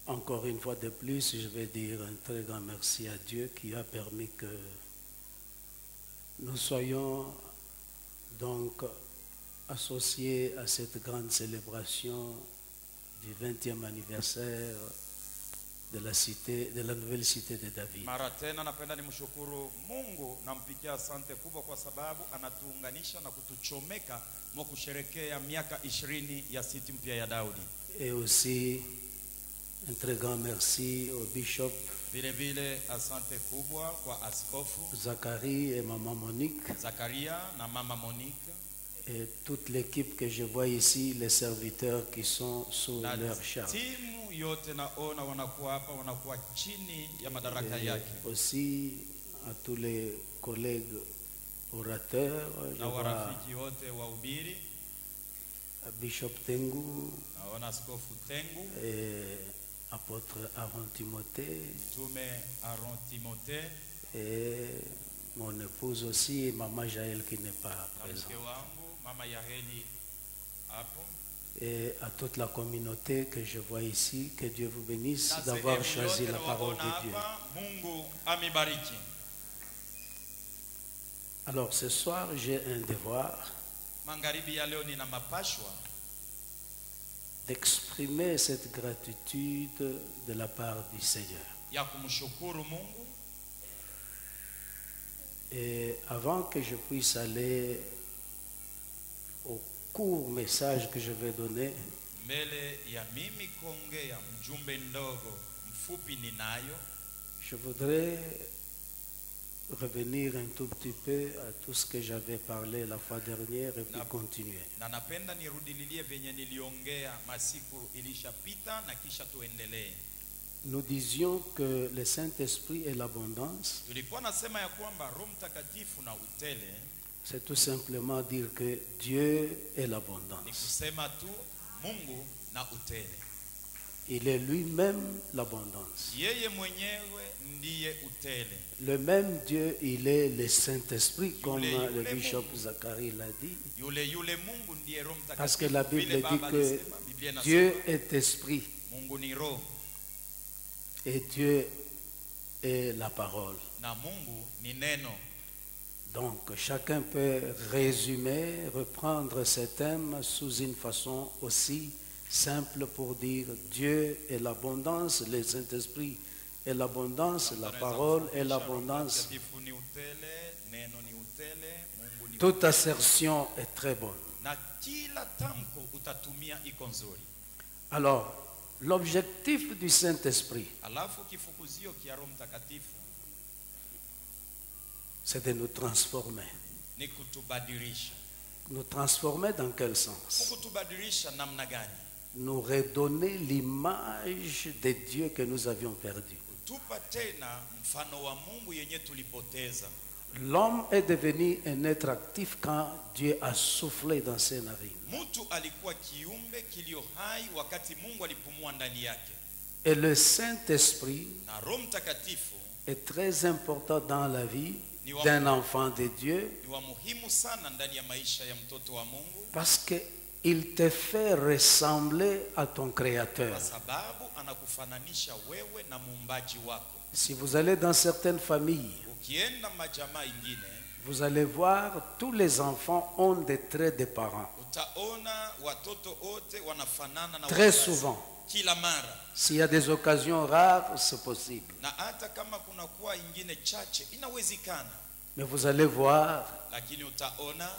Encore une fois de plus, je vais dire un très grand merci à Dieu qui a permis que nous soyons donc associés à cette grande célébration du 20e anniversaire de la nouvelle cité de David. Mara tena napenda nimshukuru Mungu na mpigia asante kubwa kwa sababu anatuunganisha na kutuchomeka mwa kusherekea miaka 20 ya city mpya ya Daudi. Et aussi un très grand merci au bishop Vile vile asante kubwa kwa askofu Zacharie et maman Monique Zakaria na mama Monique et toute l'équipe que je vois ici, les serviteurs qui sont sous na leur charge. timu yote naona wanakuwa hapa, wanakuwa chini ya madaraka Et yake. aussi à tous les collègues orateurs, je Na vois warafiki wote wahubiri, Bishop Tengu naona askofu Tengu, et apôtre Aaron Timothée tume Aaron Timothée, et mon épouse aussi et maman Jaël qui n'est pas na présente. mke wangu mama Yaheli hapo. Et à toute la communauté que je vois ici, que Dieu vous bénisse Na d'avoir sehemu choisi yote la parole nawaona de Dieu. hapa, Mungu amibariki. Alors ce soir, j'ai un devoir Magharibi ya leo nina mapashwa d'exprimer cette gratitude de la part du Seigneur. ya kumshukuru Mungu. Et avant que je puisse aller au court message que je vais donner, Mbele ya mimi kuongea mjumbe ndogo mfupi ninayo, je voudrais revenir un tout petit peu à tout ce que j'avais parlé la fois dernière et puis continuer. na napenda nirudililie venye niliongea masiku ilishapita na kisha tuendelee. Nous disions que le Saint-Esprit est l'abondance. Tulikuwa nasema ya kwamba Roho Mtakatifu na utele C'est tout simplement dire que Dieu est ni l'abondance. kusema tu Mungu na utele. Il est lui-même l'abondance. Yeye mwenyewe ndiye utele. Le même Dieu, il est le Saint-Esprit, comme Yule le bishop Mungu. Zacharie l'a dit. Yule Mungu ndiye Roho Mtakatifu. Parce que la Bible Vile dit Baba que alisema, Biblia inasema, Dieu est esprit Mungu ni roho et Dieu est la parole. na Mungu ni neno. Donc chacun peut résumer, reprendre ce thème sous une façon aussi simple pour dire Dieu est l'abondance, le Saint-Esprit est l'abondance, la parole est l'abondance. Mtakatifu ni utele, neno ni utele, Mungu ni Toute assertion est très bonne. na kila tamko utatumia iko nzuri. Alors, l'objectif du Saint-Esprit, Alafu kifukuzio kia Roho Mtakatifu c'est de nous transformer. ni kutubadilisha. Nous transformer dans quel sens? Kutubadilisha namna gani? Nous redonner l'image de Dieu que nous avions perdue. Kutupa tena mfano wa Mungu yenye tulipoteza. L'homme est devenu un être actif quand Dieu a soufflé dans ses narines. Mtu alikuwa kiumbe kilio hai wakati Mungu alipumua ndani yake. Et le Saint-Esprit Na Roho Mtakatifu est très important dans la vie d'un enfant de Dieu ni wa muhimu sana ndani ya maisha ya mtoto wa Mungu, parce qu'il te fait ressembler à ton Créateur. kwa sababu anakufananisha wewe na muumbaji wako. Si vous allez dans certaines familles, Ukienda majamaa ingine vous allez voir tous les enfants ont des traits de parents. utaona watoto wote wanafanana na Très wazazi. souvent. Kila mara, S'il y a des occasions rares, c'est possible. na hata kama kuna kuwa ingine chache inawezekana, Mais vous allez voir lakini utaona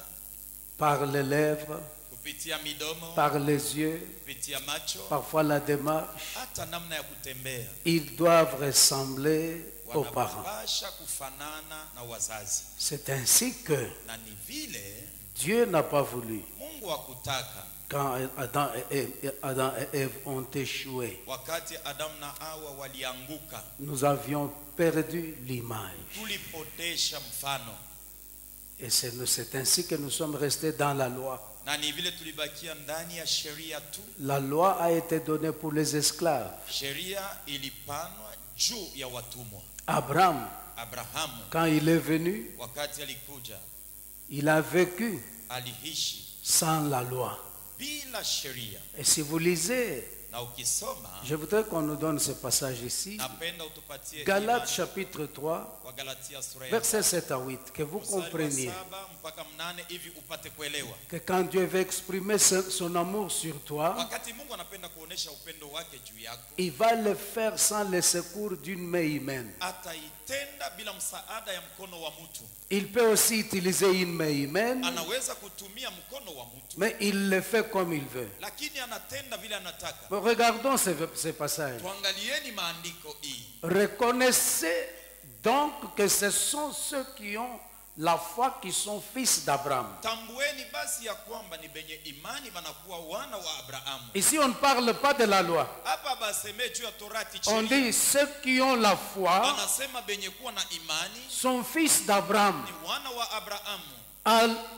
par les lèvres, kupitia midomo, par les yeux, kupitia macho, parfois la démarche, hata namna ya kutembea, ils doivent ressembler aux parents. wanapasha kufanana na wazazi. C'est ainsi que Na ni vile Dieu n'a pas voulu. Mungu hakutaka Quand Adam et Ève ont échoué, wakati Adamu na Hawa walianguka, nous avions perdu l'image. tulipotesha mfano, Et c'est ainsi que nous sommes restés dans la loi. na ni vile tulibakia ndani ya sheria tu. La loi a été donnée pour les esclaves. Sheria ilipanwa juu ya watumwa. Abraham, Abrahamu quand il est venu, wakati alikuja il a vécu aliishi sans la loi. bila sheria, Et si vous lisez na Na ukisoma, je voudrais qu'on nous donne ce passage ici. napenda utupatie Galates imani chapitre 3, wa Galatia sura ya versets 7 à 8, que vous mstari wa compreniez 7 mpaka 8 hivi upate kuelewa. que quand Dieu veut exprimer son amour sur toi, Wakati Mungu anapenda kuonesha upendo wake juu yako, il va le faire sans le secours d'une main humaine. ataitenda bila msaada ya mkono wa mtu. Il peut aussi utiliser une main humaine, Anaweza kutumia mkono wa mtu, mais il le fait comme il veut. lakini anatenda vile anataka. Mais regardons ce passage. Tuangalieni maandiko hii. Reconnaissez donc que ce sont ceux qui ont la foi qui sont fils d'Abraham. Tambueni basi ya kwamba ni benye imani banakuwa wana wa Abrahamu. Ici, on ne parle pas de la loi. Hapa baseme juu ya Torati On chini. dit ceux qui ont la foi Anasema benye kuwa na imani sont fils d'Abraham. ni wana wa Abrahamu.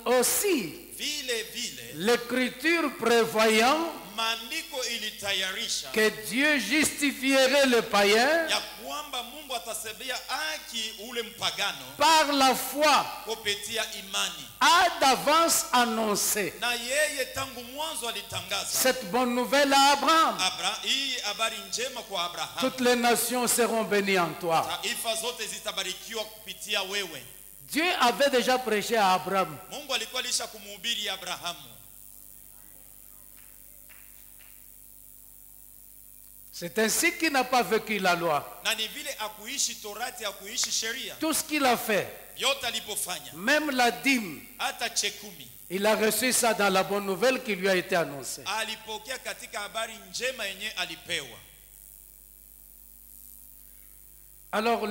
Aussi, Vile vile l'Écriture prévoyant maandiko ilitayarisha que Dieu justifierait le païen ya kwamba Mungu atasemea haki ule mpagano par la foi kupitia imani, a d'avance annoncé na yeye tangu mwanzo alitangaza cette bonne nouvelle à Abraham. hii habari njema kwa Abrahamu. Toutes les nations seront bénies en toi. Taifa zote zitabarikiwa kupitia wewe. Dieu avait déjà prêché à Abraham. Mungu alikuwa alisha kumhubiri Abrahamu. C'est ainsi qu'il n'a pas vécu la loi. Na ni vile akuishi Torati, akuishi sheria. Tout ce qu'il a fait, Yote alipofanya, même la dîme, hata chekumi il a reçu ça dans la bonne nouvelle qui lui a été annoncée. alipokea katika habari njema yenye alipewa. Alors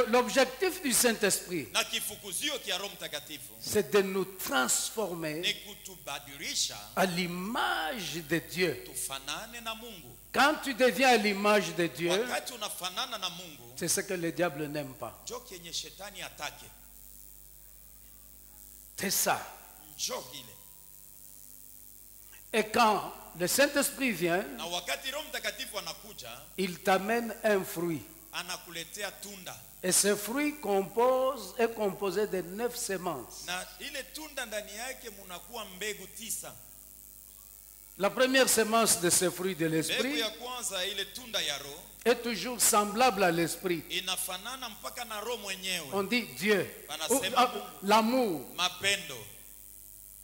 l'objectif du Saint-Esprit, Na kifukuzio kia Roho Mtakatifu c'est de nous transformer ni kutubadilisha à l'image de Dieu. tufanane na Mungu. Quand tu deviens à l'image de Dieu, Wakati unafanana na Mungu, c'est ce que le diable n'aime pas. njo kenye shetani atake. C'est ça. Njo ile. Et quand le Saint-Esprit vient, Na wakati Roho Mtakatifu anakuja, il t'amène un fruit. anakuletea tunda. Et ce fruit est composé de 9 semences. Na ile tunda ndani yake munakuwa mbegu 9. La première semence de ce fruit de Mbegu l'esprit ya kwanza ile tunda ya Roho est toujours semblable à l'esprit. inafanana mpaka na Roho mwenyewe. On dit Dieu, Wanasema Mungu. l'amour. Mapendo.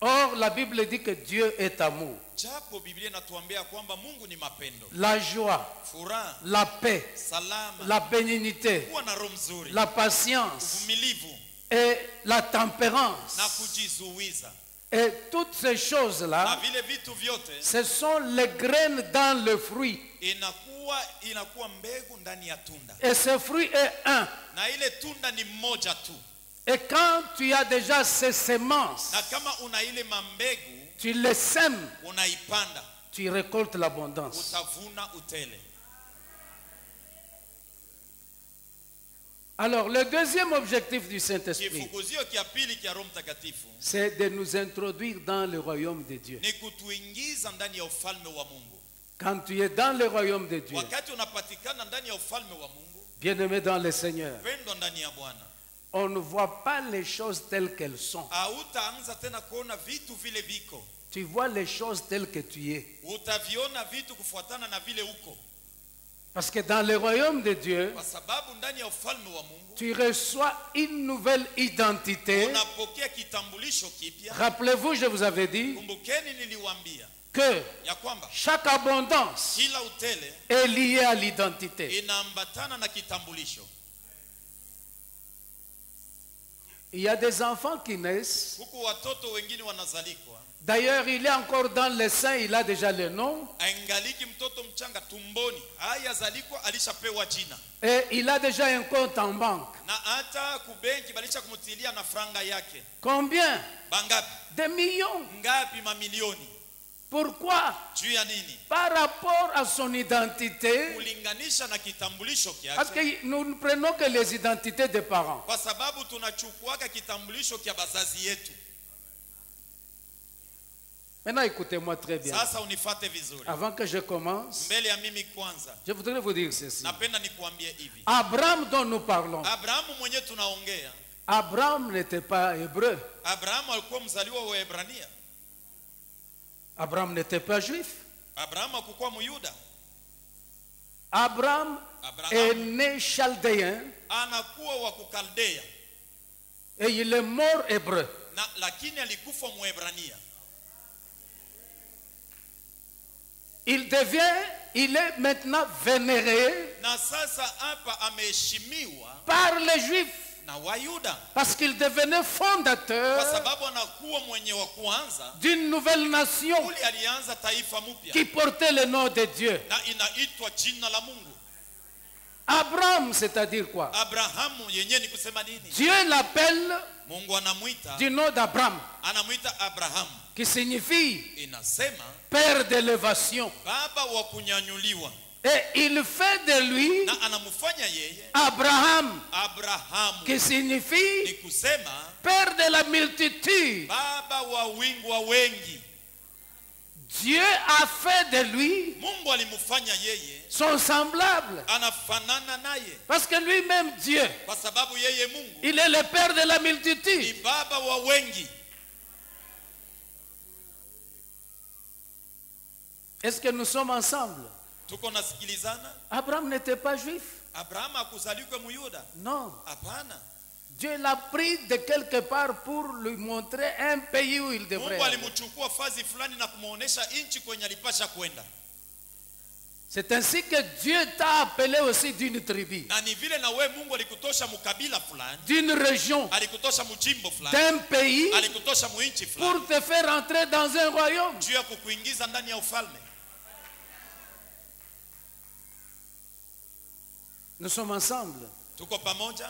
Or, la Bible dit que Dieu est amour. Japo Biblia inatuambia kwamba Mungu ni mapendo. La joie, Furaha, la paix, salama, la bénignité, kuwa na roho mzuri, la patience uvumilivu et la na tempérance. kujizuiza. Et toutes ces Na choses-là, vile vitu vyote ce sont les graines dans le fruit. inakuwa mbegu ndani ya tunda. Et ce fruit est un. Na ile tunda ni mmoja tu. Et quand tu as déjà ces semences, Na kama una ile mambegu, tu les sèmes, unaipanda, tu récoltes l'abondance. utavuna utele. Alors, le deuxième objectif du Saint-Esprit, Kifukuzio kia pili kia Roho Mtakatifu c'est de nous introduire dans le royaume de Dieu. ni kutuingiza ndani ya ufalme wa Mungu. Quand tu es dans le royaume de Dieu, Wakati unapatikana ndani ya ufalme wa Mungu, bien-aimé dans le Seigneur, pendwa ndani ya Bwana, on ne voit pas les choses telles qu'elles sont. hautaanza tena kuona vitu vile viko. Tu vois les choses telles que tu es. Utaviona vitu kufuatana na vile uko. Parce que dans le royaume de Dieu, Kwa sababu ndani ya ufalme wa Mungu tu reçois une nouvelle identité. unapokea kitambulisho kipya. Rappelez-vous, je vous avais dit Kumbukeni niliwaambia que ya kwamba chaque abondance kila utele est liée à l'identité. inaambatana na kitambulisho. Il y a des enfants qui naissent. Huku watoto wengine wanazalikwa, D'ailleurs, il est encore dans le sein, il a déjà le nom. aingaliki mtoto mchanga tumboni, hayazalikwa alishapewa jina, Et il a déjà un compte en banque. na hata kubenki balisha kumutilia na franga yake. Combien? Bangapi? Des millions. Ngapi? Mamilioni. Pourquoi? Juu ya nini? Par rapport à son identité. Kulinganisha na kitambulisho Parce kyake. que nous ne prenons que les identités des parents. Kwa sababu tunachukuaka kitambulisho kya bazazi yetu. Maintenant, écoutez-moi très bien. Sasa unifate vizuri. Avant que je commence, Mbele ya mimi kwanza, je voudrais vous dire ceci. napenda nikuambie hivi. Abraham dont nous parlons, Abrahamu mwenye tunaongea, Abraham n'était pas hébreu. Abrahamu alikuwa mzaliwa wa Hebrania. Abraham n'était pas juif. Abrahamu hakukuwa Myuda. Abraham est Abrahamu né chaldéen anakuwa wa Kukaldea et il est mort hébreu. lakini alikufa Mwebrania. Il est maintenant vénéré Na sasa hapa ameheshimiwa par les Juifs na Wayuda parce qu'il devenait kwa fondateur sababu anakuwa mwenye wa kuanza d'une nouvelle nation ule alianza taifa mpya qui portait le nom de Dieu. na inaitwa jina la Mungu. Abraham, c'est-à-dire quoi? Abrahamu yenyewe ni kusema nini? Dieu l'appelle Mungu anamuita, du nom d'Abraham, anamuita Abrahamu, qui signifie inasema père d'élévation. baba wa kunyanyuliwa, Et il fait de lui na anamfanya yeye Abraham, Abrahamu, qui signifie ni kusema père de la multitude. baba wa wingi wa wengi. Dieu a fait de lui Mungu alimfanya yeye son semblable. anafanana naye Parce que lui-même, Dieu, kwa sababu yeye Mungu il est le père de la ni multitude. baba wa wengi. Est-ce que nous sommes ensemble? Tuko nasikilizana? Abraham n'était pas juif. Abrahamu akuzaliwa Muyuda? Non. Hapana. Dieu l'a pris de quelque part pour lui montrer un pays où il devrait Mungu aller. alimchukua fazi fulani na kumuonesha inchi kwenye alipasha kwenda. C'est ainsi que Dieu t'a appelé aussi d'une tribu, Na ni vile na we Mungu alikutosha mukabila fulani, d'une région, alikutosha mujimbo fulani, d'un pays alikutosha muinchi fulani pour te faire entrer dans un royaume. juu ya kukuingiza ndani ya ufalme. Nous sommes ensemble. Tuko pamoja?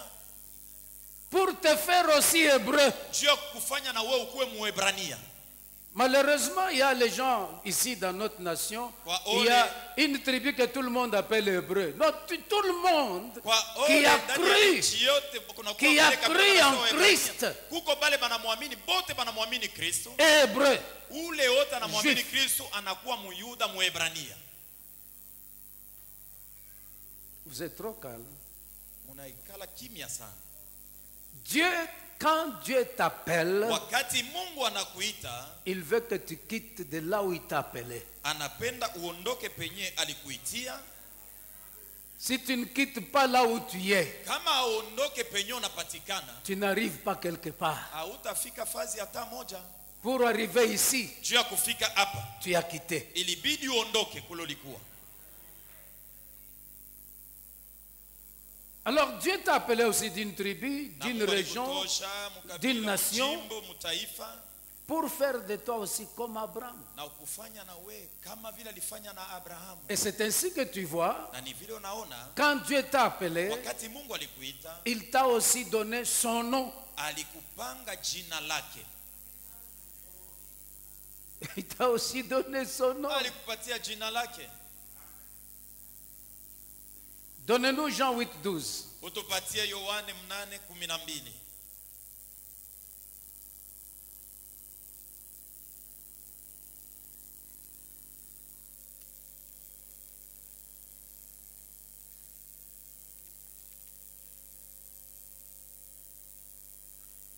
Pour te faire aussi hébreu. Juu ya kufanya na we ukuwe Muebrania. Malheureusement, il y a les gens ici dans notre nation, il y a une tribu que tout le monde appelle hébreu. Non, tout le monde qui a cru en Christ kuko bale banamwamini, bote banamwamini Kristo. est hébreu. Ule wote anamwamini Kristo anakuwa Muyuda Muebrania. Vous êtes trop calme. Unaikala kimya sana. Dieu, quand Dieu t'appelle, Wakati Mungu anakuita, il veut que tu quittes de là où il t'a appelé. anapenda uondoke penye alikuitia. Si tu ne quittes pas là où tu es, Kama aondoke penye unapatikana, tu n'arrives pas quelque part. hautafika fazi hata moja. Pour arriver ici, Juu ya kufika hapa, tu as quitté. ilibidi uondoke kulolikuwa. Alors Dieu t'a appelé aussi d'une tribu, Na d'une Mungu région, alikutosha, mukabila, d'une nation. mjimbo, mutaifa, pour faire de toi aussi comme Abraham. na ukufanya na we kama vile alifanya na Abrahamu. Et c'est ainsi que tu vois, Na ni vile unaona, quand Dieu t'a appelé, wakati Mungu alikuita, il t'a aussi donné son nom. alikupanga jina lake. Il t'a aussi donné son nom. Alikupatia jina lake. Donnez-nous Jean 8, 12. Utupatie Yohane 8:12.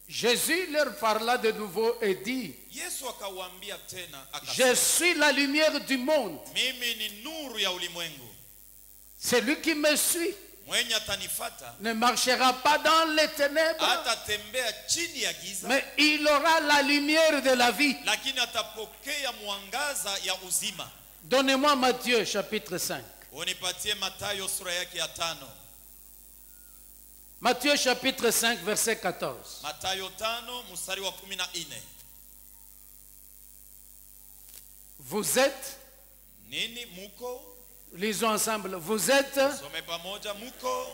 Jésus leur parla de nouveau et dit, Yesu akawaambia tena je akasema, suis la lumière du monde. mimi ni nuru ya ulimwengu. Celui qui me suit Mwenye atanifata ne marchera pas dans les ténèbres, hatatembea chini ya giza, mais il aura la lumière de la vie. lakini atapokea mwangaza ya uzima. Donnez-moi Matthieu chapitre 5. Unipatie Mathayo sura yake ya 5. Matthieu chapitre 5 verset 14. Mathayo 5 mstari wa 14. Vous êtes, Nini muko? lisons ensemble, vous êtes Some pamoja, muko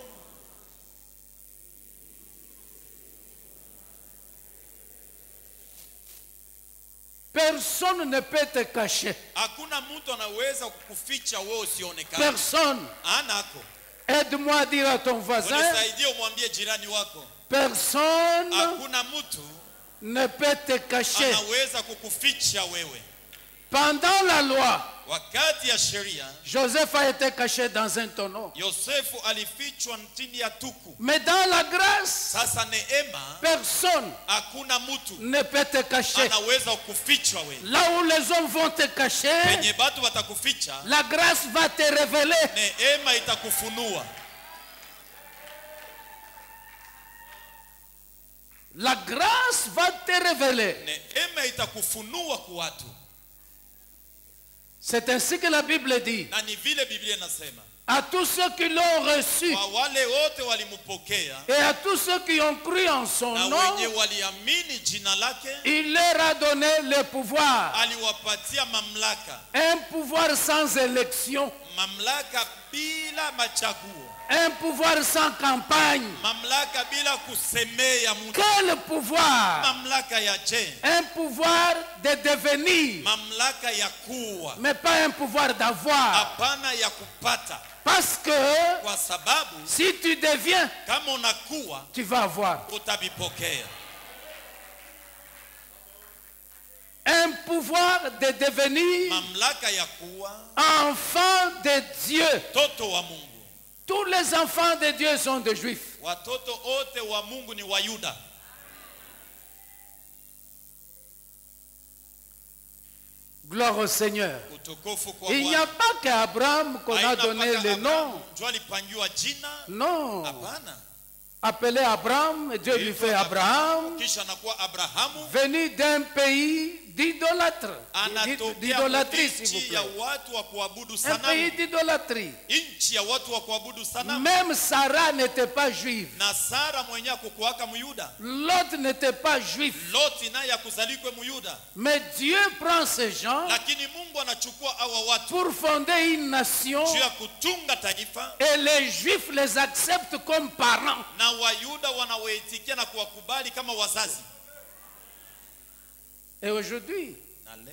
personne ne peut te cacher. hakuna mtu anaweza kukuficha wewe usionekane. Personne. Anako. Aide-moi à dire à ton voisin, Unisaidie umwambie jirani wako. personne Hakuna mtu ne peut te cacher. anaweza kukuficha wewe. Pendant la loi, wakati ya sheria Joseph a été caché dans un tonneau. Yosefu alifichwa ntini ya tuku. Mais dans la grâce, Sasa neema, personne hakuna mtu ne peut te cacher. anaweza kufichwa wewe. Là où les hommes vont te cacher, Penye batu watakuficha, la grâce va te révéler. neema itakufunua. La grâce va te révéler. Neema itakufunua kwa watu. C'est ainsi que la Bible dit. Na ni vile Biblia inasema. À tous ceux qui l'ont reçu Kwa wale wote walimpokea et à tous ceux qui ont cru en son na nom, wenye waliamini jina lake, il leur a donné le pouvoir. aliwapatia mamlaka. Un pouvoir sans élection. Mamlaka bila machaguo. Un pouvoir sans campagne. Mamlaka bila kusemea mtu. Quel pouvoir? Mamlaka ya je? Un pouvoir de devenir, Mamlaka ya kuwa. mais pas un pouvoir d'avoir. Hapana ya kupata. Parce que Kwa sababu si tu deviens, kama unakuwa tu vas avoir. utabipokea. Un pouvoir de devenir Mamlaka ya kuwa enfant de Dieu. toto wa Mungu. Tous les enfants de Dieu sont des juifs. Watoto wote wa Mungu ni Wayuda. Gloire au Seigneur. Utukufu kwa Il n'y a Bwana. pas qu'Abraham qu'on a Haina donné mpaka le Abrahamu nom. ndio alipangiwa jina. Non. Hapana. Appelé Abraham, et Dieu lui fait Abraham, Kisha anakuwa Abrahamu. venu d'un pays d'idolâtre. Anatokea D'idolâtrie, s'il vous nchi ya plaît. watu wa kuabudu Un sanamu. pays d'idolâtrie. Nchi ya watu wa kuabudu sanamu. Même Sarah n'était pas juive. Na Sara mwenyewe kukuaka Myuda. Lot n'était pas juif. Loti naye akuzalikwe Myuda. Mais Dieu prend ces gens Lakini Mungu anachukua hawa watu pour fonder une nation juu ya kutunga taifa, et les juifs les acceptent comme parents. na Wayuda wanawaitikia na kuwakubali kama wazazi. Et aujourd'hui, Na leo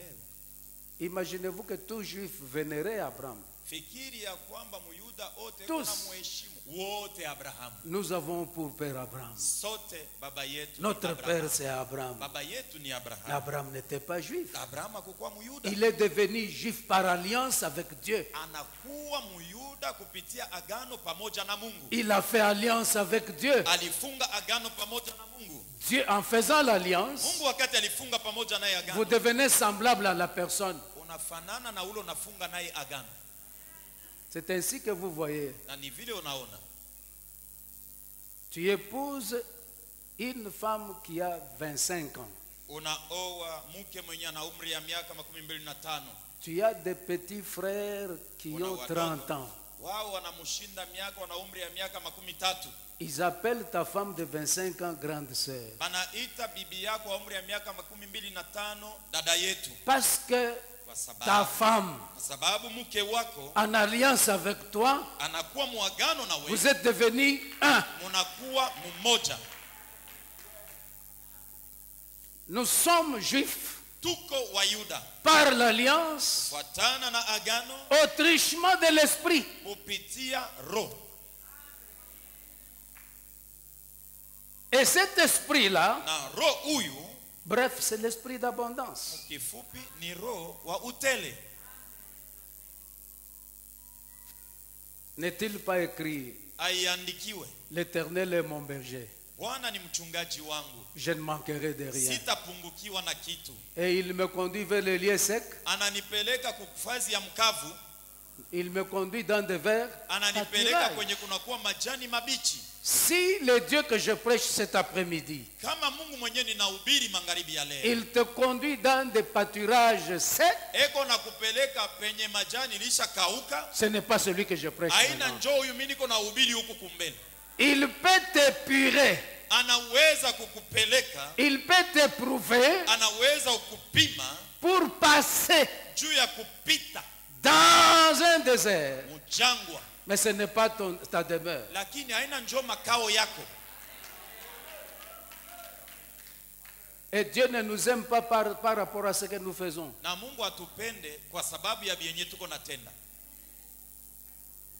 imaginez-vous que tout juif vénérait Abraham. fikiri ya kwamba Myuda wote Tous. kuna mheshimu wote Abrahamu. Nous avons pour père Abraham. Sote baba yetu ni Notre Abrahamu. père c'est Abraham. Baba yetu ni Abrahamu. Abraham n'était pas juif. Abrahamu hakukuwa Myuda. Il est devenu juif par alliance avec Dieu. Anakuwa Myuda kupitia agano pamoja na Mungu. Il a fait alliance avec Dieu. Alifunga agano pamoja na Mungu. Dieu, en faisant l'alliance, Mungu wakati alifunga pamoja naye vous agano, devenez semblable à la personne. unafanana na ule unafunga naye agano. C'est ainsi que vous voyez. Na ni vile unaona Tu épouses une femme qui a 25 ans. unaoa mke mwenye ana umri ya miaka 25. Tu as des petits frères qui Una ont wadogo. 30 ans. Wao wanamshinda miaka, wana umri ya miaka 13. Ils appellent ta femme de 25 ans grande sœur. Banaita bibi yako wa umri ya miaka 25 dada yetu, Parce que kwa ta sababu femme, mke wako en alliance avec toi, anakuwa muagano na wewe, vous êtes devenus un. munakuwa mmoja. Nous sommes juifs Tuko Wayuda par l'alliance fuatana na agano au truchement de l'esprit. kupitia roho, Et cet esprit-là, na roho huyu bref, c'est l'esprit d'abondance. kifupi ni roho wa utele. N'est-il pas écrit, Aiandikiwe, l'Éternel est mon berger, Bwana ni mchungaji wangu, je ne manquerai de rien. sitapungukiwa na kitu. Et il me conduit vers les lieux secs, Ananipeleka kufazi ya mkavu, il me conduit dans des verts ananipeleka pâturages. kwenye kunakuwa majani mabichi. Si le Dieu que je prêche cet après-midi, Kama Mungu mwenyewe ninahubiri magharibi ya leo, il te conduit dans des pâturages secs, eko na kupeleka penye majani lisha kauka, ce n'est pas celui que je prêche aina maintenant. njoo huyu mimi niko nahubiri huku kumbele. Il peut t'épurer, Anaweza kukupeleka, il peut t'éprouver anaweza kukupima pour passer juu ya kupita dans un désert. mjangwa, Mais ce n'est pas ta demeure. lakini haina njoo makao yako. Et Dieu ne nous aime pas par rapport à ce que nous faisons. Na Mungu atupende kwa sababu ya vyenye tuko natenda.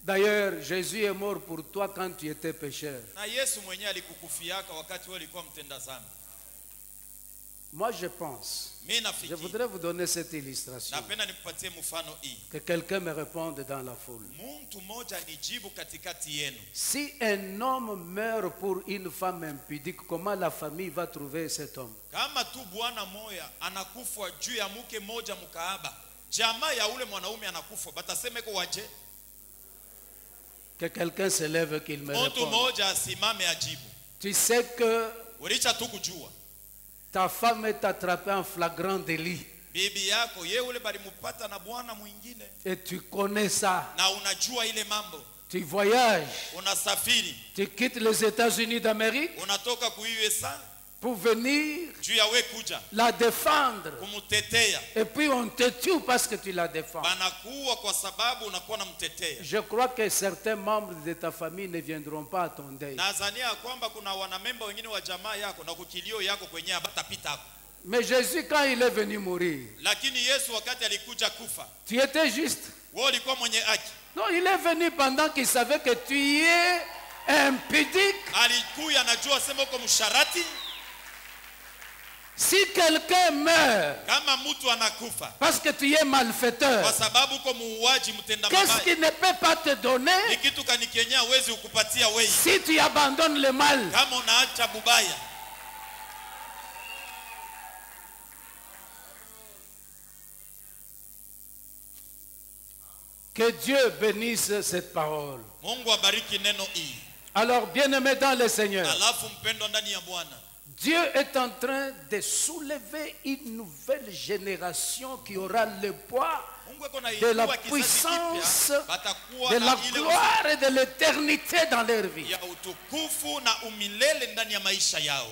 D'ailleurs, Jésus est mort pour toi quand tu étais pécheur. Na Yesu mwenyewe alikukufiaka wakati wewe ulikuwa mtenda dhambi. Moi, je pense, Mimi je nafikiri, voudrais vous donner cette illustration. napenda nikupatie mfano hii. Que quelqu'un me réponde dans la foule. Mtu mmoja nijibu katikati yenu. Si un homme meurt pour une femme impudique, comment la famille va trouver cet homme? Kama tu bwana moya anakufa juu ya mke moja mkaaba, jamaa ya ule mwanaume anakufa, bataseme ko waje? Que quelqu'un se lève, qu'il me Mtu réponde. mmoja asimame ajibu. Tu sais que Ulicha tu kujua ta femme est attrapée en flagrant délit. bibi yako ye ule balimupata na bwana mwingine, Et tu connais ça. na unajua ile mambo, Tu voyages. unasafiri, Tu quittes les États-Unis d'Amérique unatoka ku USA pour venir juu ya we kuja la défendre. kumtetea, Et puis on te tue parce que tu la défends. banakuwa kwa sababu unakuwa namtetea. Je crois que certains membres de ta famille ne viendront pas à ton deuil. Nadhania ya kwamba kuna wanamemba wengine wa jamaa yako na kukilio yako kwenye abatapita hapo. Mais Jésus, quand il est venu mourir, Lakini Yesu wakati alikuja kufa, tu étais juste. wewe ulikuwa mwenye haki. Non, il est venu pendant qu'il savait que tu es impudique. Alikuya anajua sema uko msharati. Si quelqu'un meurt Kama mtu anakufa parce que tu es kwa malfaiteur, sababu uko muuaji, mtenda qu'est-ce mabaya, qu'il ne peut pas te ni donner kitu kanikenya uwezi ukupatia wewe si tu abandonnes le mal? kama unaacha bubaya. Que Dieu bénisse cette parole. Mungu abariki neno hii. Alors, bien-aimés dans le Seigneur, Alafu mpendwa ndani ya Bwana, Dieu est en train de soulever une nouvelle génération qui aura le poids Mungu eko na de la inua kizazi puissance, kipya, batakuwa de na la ile gloire et de l'éternité dans leur vie. ya utukufu na umilele ndani ya maisha yao.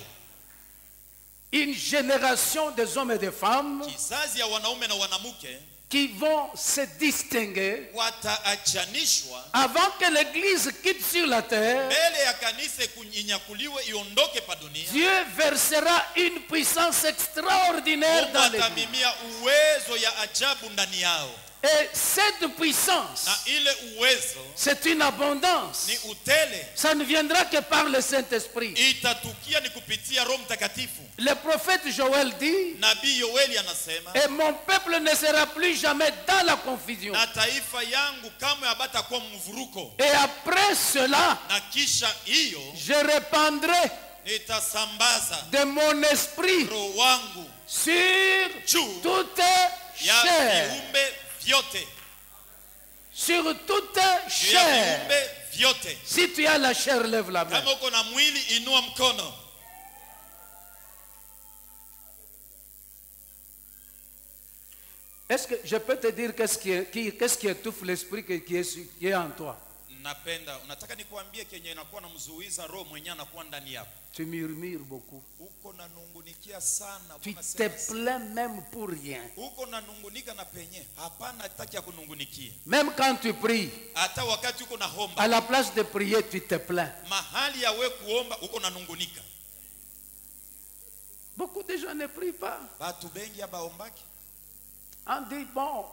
Une génération des hommes et des femmes Kizazi ya wanaume na wanamke qui vont se distinguer wataachanishwa avant que l'Église quitte sur la terre. mbele ya kanisa inyakuliwe iondoke pa dunia. Dieu versera une puissance extraordinaire Mungu dans l'Église. atamimia uwezo ya ajabu ndani yao, Et cette puissance, na ile uwezo c'est une abondance. ni utele, Ça ne viendra que par le Saint-Esprit. itatukia ni kupitia Roho Mtakatifu. Le prophète Joël dit, Nabii Yoeli anasema, et mon peuple ne sera plus jamais dans la confusion. na taifa yangu kamwe habatakuwa mvuruko, Et après cela, na kisha hiyo je répandrai nitasambaza de mon esprit roho wangu sur juu toute ya chair. viumbe vyote, Sur toute juu ya chair. viumbe vyote. Si tu as la chair, lève la main. Kama uko na mwili inua mkono. Est-ce que je peux te dire qu'est-ce qui étouffe l'esprit qui est en toi? Napenda, unataka nikuambie kenye inakuwa namzuiza roho mwenyewe anakuwa ndani yako. Tu murmures beaucoup. Uko nanungunikia sana, Tu uko te nasema- plains même pour rien. uko nanungunika na penye hapana hataki ya kunungunikia. Même quand tu pries, Hata wakati uko na à homba, la place de prier, tu te plains. mahali ya we kuomba uko nanungunika. Beaucoup de gens ne prient pas. Batu bengi abaombaki. On dit, bon,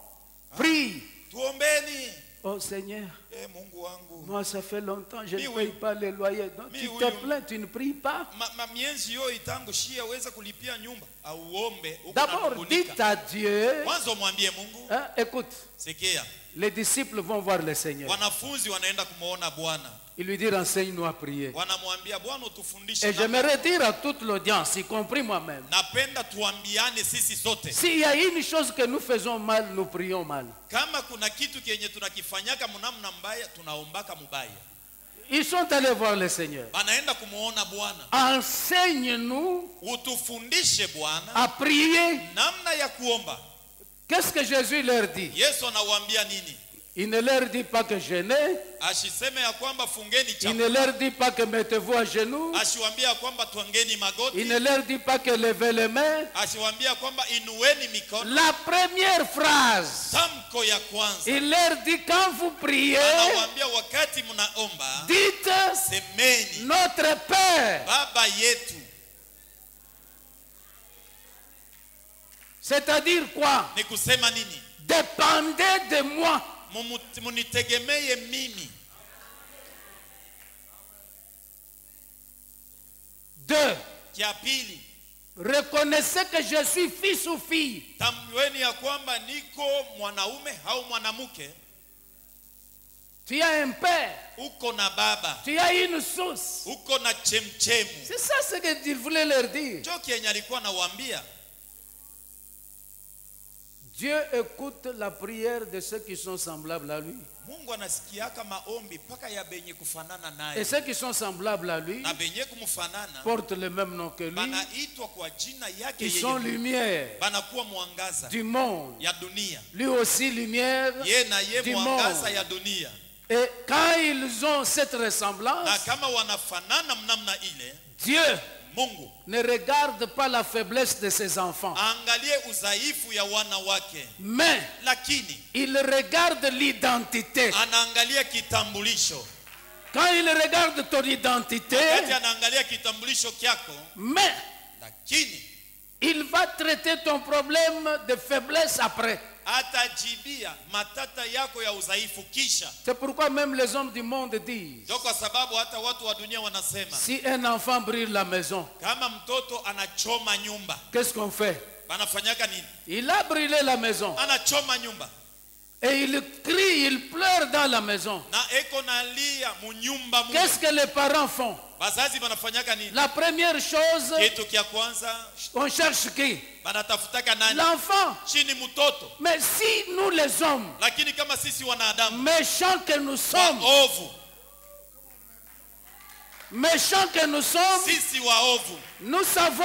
prie. Tuombeni. Oh Seigneur, Mungu wangu. moi ça fait longtemps, je Mi ne huyu. paye pas les loyers. Donc, Mi tu huyu. te plains, tu ne pries pas. Mienzi yo itangu shia weza kulipia nyumba. Auombe uko D'abord, nanungunika. dites à Dieu, Mwanzo mwambie Mungu, hein, écoute, sikia. les disciples vont voir le Seigneur. Wanafunzi wanaenda kumuona Bwana. Il lui dit, renseigne-nous à prier. Wanamwambia Bwana utufundishe. Et namna- j'aimerais dire à toute l'audience, y compris moi-même, Napenda tuambiane sisi sote. s'il y a une chose que nous faisons mal, nous prions mal. Kama kuna kitu kenye tunakifanyaka mnamna mbaya, tunaombaka mubaya. Ils sont allés voir le Seigneur. Banaenda kumuona Bwana. Enseigne-nous Utufundishe Bwana à prier. namna ya kuomba. Qu'est-ce que Jésus leur dit? Yesu anawaambia nini? Il ne leur dit pas que jeûnez. Ashiseme ya kwamba fungeni Il chakula. ne leur dit pas que mettez-vous à genoux. Asiwaambia ya kwamba twangeni magoti. Il ne leur dit pas que levez les mains. Asiwaambia ya kwamba inueni mikono. La première phrase, Tamko ya kwanza. il leur dit quand vous priez, Anawaambia wakati mnaomba, dites semeni notre Père. Baba yetu. C'est-à-dire quoi? Ni kusema nini? Dépendez de moi. Munitegemeye mimi. 2. Kia pili, Reconnaissez que je suis fils ou fille. Tambueni ya kwamba niko mwanaume au mwanamke. Tu as un père. Uko na baba. Tu as une source. Uko na chemchemu. C'est ça ce qu'il voulait leur dire. Ndio kenye alikuwa anawaambia. Dieu écoute la prière de ceux qui sont semblables à lui. Mungu anasikiaka maombi paka ya benye kufanana naye. Et ceux qui sont semblables à lui Na benye kumfanana portent le même nom que lui. banaitwa kwa jina yake Ils sont lumière banakuwa mwangaza du monde. ya dunia. Lui aussi lumière Ye na ye du mwangaza monde. ya dunia. Et quand ils ont cette Na ressemblance, kama wanafanana mnamna ile, Dieu Mungu ne regarde pas la faiblesse de ses enfants, angalie udhaifu ya wana wake, mais lakini il regarde l'identité. anaangalia kitambulisho. Quand il regarde ton identité, Wakati anaangalia kitambulisho kyako, mais lakini il va traiter ton problème de faiblesse après. atajibia matata yako ya udhaifu kisha. C'est pourquoi même les hommes du monde disent, Ndio kwa sababu hata watu wa dunia wanasema si un enfant brûle la maison, kama mtoto anachoma nyumba, qu'est-ce qu'on fait? banafanyaka nini? Il a brûlé la maison Anachoma nyumba et il crie, il pleure dans la maison. na eko nalia munyumba mu. Qu'est-ce que les parents font? Bazazi banafanyaka nini? La première chose, Kitu kia kwanza on cherche qui? banatafutaka nani? L'enfant. Chini mtoto. Mais si nous les hommes, Lakini kama sisi wanadamu méchants que nous sommes, waovu, méchants que nous sommes, sisi waovu, nous savons,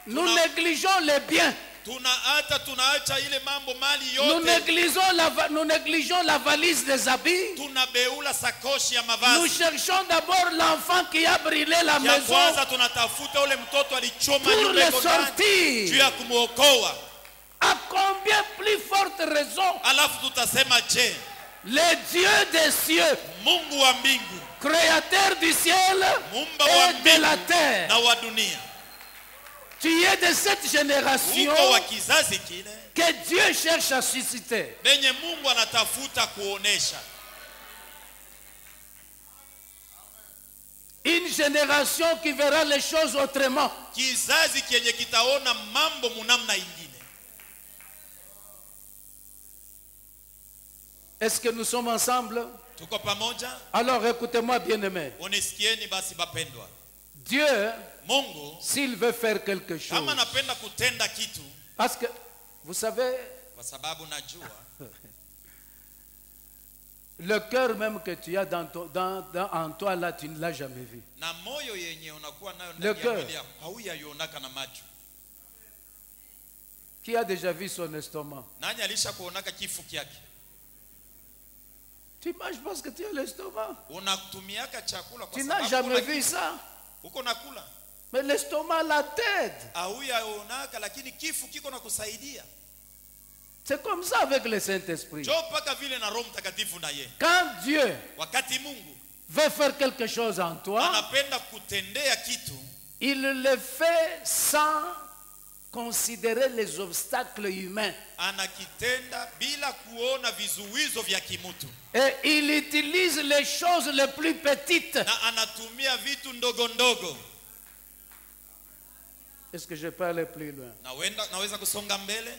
nous négligeons les biens. tunaacha ile mambo mali Nous yote, négligeons la valise des habits. tunabeula sakoshi ya Nous mavazi. cherchons d'abord l'enfant qui a brûlé la Ya maison kwanza tunatafuta ule mtoto alichoma pour nyumba le iko ndani, juu sortir. ya kumuokoa. À combien plus forte raison Alafu tutasema je, le Dieu des cieux, Mungu wa mbingu, créateur du ciel muumba wa et de la mbingu terre, na wa dunia, tu es de cette génération uko wa kizazi kile que Dieu cherche à susciter. benye Mungu anatafuta kuonesha, Une génération qui verra les choses autrement. kizazi kienye kitaona mambo munamna ingine. Est-ce que nous sommes ensemble? Tuko pamoja? Alors écoutez-moi bien aimé. Unisikieni basi bapendwa. Dieu, Mungu s'il veut faire quelque chose, kama napenda kutenda kitu, parce que vous savez, kwa sababu najua le cœur même que tu as en toi là, tu ne l'as jamais vu. na moyo yenye unakuwa nayo Le ndani ya cœur. mwili yako hauyaionaka na macho. Qui a déjà vu son estomac? Nani alisha kuonaka kifu kyake? Tu manges parce que tu as l'estomac. Unatumiaka chakula kwa Tu n'as sababu jamais una vu kifu. ça. Uko nakula Mais l'estomac, la tête. hauyaonaka, lakini kifu kiko na kusaidia. C'est comme ça avec le Saint-Esprit. Jo paka vile na Roho Mtakatifu na ye. Quand Dieu Wakati Mungu veut faire quelque chose en toi, anapenda kutendea kitu, il le fait sans considérer les obstacles humains. anakitenda bila kuona vizuizo vya kimutu, Et il utilise les choses les plus petites. na anatumia vitu ndogo ndogo. Est-ce que je peux aller plus loin? Naweza kusonga mbele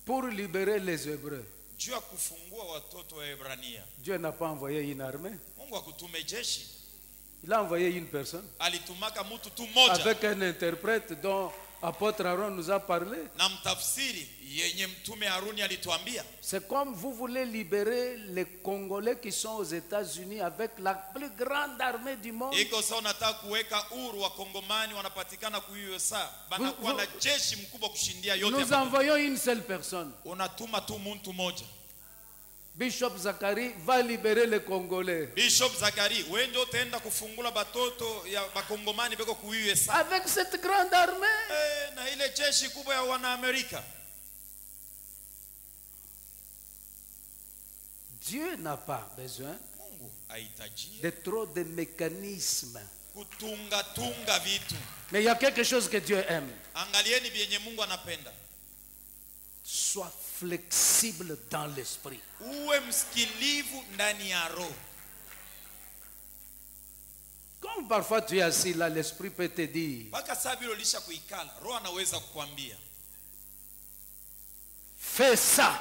Pour libérer les Hébreux, juu ya kufungua watoto wa Ebrania. Dieu n'a pas envoyé une armée. Mungu akutume jeshi, Il a envoyé une personne alitumaka mtu tu mmoja avec un interprète dont apôtre Aaron nous a parlé. na mtafsiri yenye mtume Haruni alituambia. C'est comme vous voulez libérer les Congolais qui sont aux États-Unis avec la plus grande armée du monde. Iko sawa, nataka kuweka uru wa Kongomani wanapatikana ku USA, banakuwa na jeshi mkubwa kushindia yote. Nous envoyons une seule personne. Unatuma tu mtu mmoja. Bishop Zachary va libérer les Congolais. Bishop Zakari, wewe ndio utaenda kufungula batoto ya bakongomani beko ku USA. Avec cette grande armée. Na ile jeshi kubwa ya wana Amerika. Dieu n'a pas besoin Mungu hahitaji de trop de mécanismes. kutunga vitu. Mais il y a quelque chose que Dieu aime. Angalieni vyenye Mungu anapenda. Sois flexible dans l'esprit. Uwe msikilivu ndani ya roho. Comme Comme parfois tu es assis là, l'esprit peut te dire, mpaka saa vile ulisha kuikala, roho anaweza kukwambia fais ça.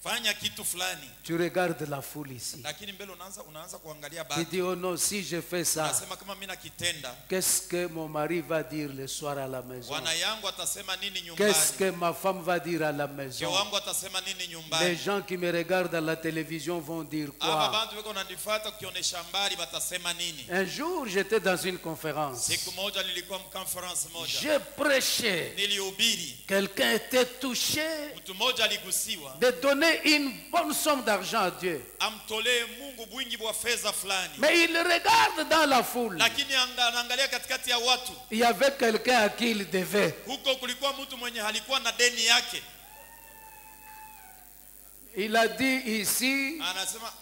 fanya kitu fulani, Tu regardes la foule ici. lakini mbele unaanza kuangalia Tu baadhi. dis, oh non, si je fais ça, Unasema kama mimi nakitenda, qu'est-ce que mon mari va dire le soir à la maison? bwana yangu atasema nini Qu'est-ce nyumbani? que ma femme va dire à la Mke maison? wangu atasema nini Les nyumbani? gens qui me regardent à la télévision vont dire Aba quoi? bantu weko nanifuata ukionyesha mbali batasema nini? Un jour, j'étais dans une conférence. Siku moja nilikuwa mkonference moja, Je prêchais. nilihubiri, Quelqu'un était touché mtu mmoja aligusiwa de donner une bonne somme d'argent à Dieu. amtolee Mungu bwingi bwa fedha fulani, Mais il regarde dans la foule. lakini anaangalia katikati ya watu, Il y avait quelqu'un à qui il devait. huko kulikuwa mtu mwenye alikuwa na deni yake. Il a dit ici, Anasema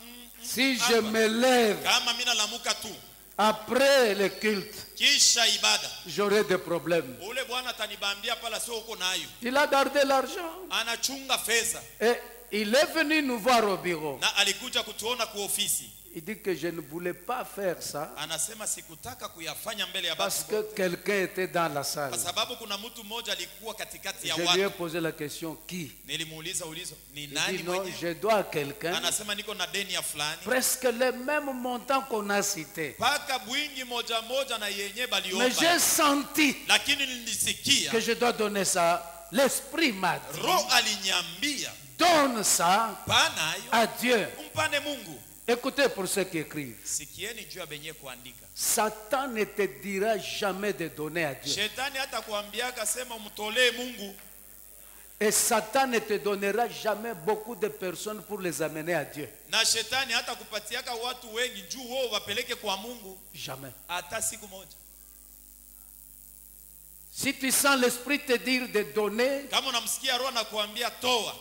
si je hapa, me lève kama mimi nalamuka tu après le culte, kisha ibada, j'aurai des problèmes. ule bwana atanibambia pala sio uko nayo. Il a gardé l'argent. Anachunga fedha Et il est venu nous voir au bureau. na alikuja kutuona kwa ofisi. Il dit que je ne voulais pas faire ça Anasema sikutaka kuyafanya mbele ya parce batu, que quelqu'un était dans la salle. kwa sababu kuna mtu mmoja alikuwa katikati ya Je lui ai watu. posé la question, qui? Nilimuuliza ulizo, ni Il nani dit non, mwenye? je dois à quelqu'un Anasema niko na deni ya fulani, presque le même montant qu'on a cité. paka bwingi moja moja na yenye Mais j'ai baliomba, senti lakini nilisikia que je dois donner ça. L'esprit m'a dit, roho aliniambia donne ça panayo, à Dieu. mpane Mungu. Écoutez pour ceux qui écrivent. Sikieni juu ya benye kuandika. Satan ne te dira jamais de donner à Dieu. Shetani hata kuambiaka sema umtolee Mungu, Et Satan ne te donnera jamais beaucoup de personnes pour les amener à Dieu. na shetani hata kupatiaka watu wengi juu wao wapeleke kwa Mungu, Jamais. hata siku moja. Si tu sens l'esprit te dire de donner, Kama unamsikia roho anakuambia toa,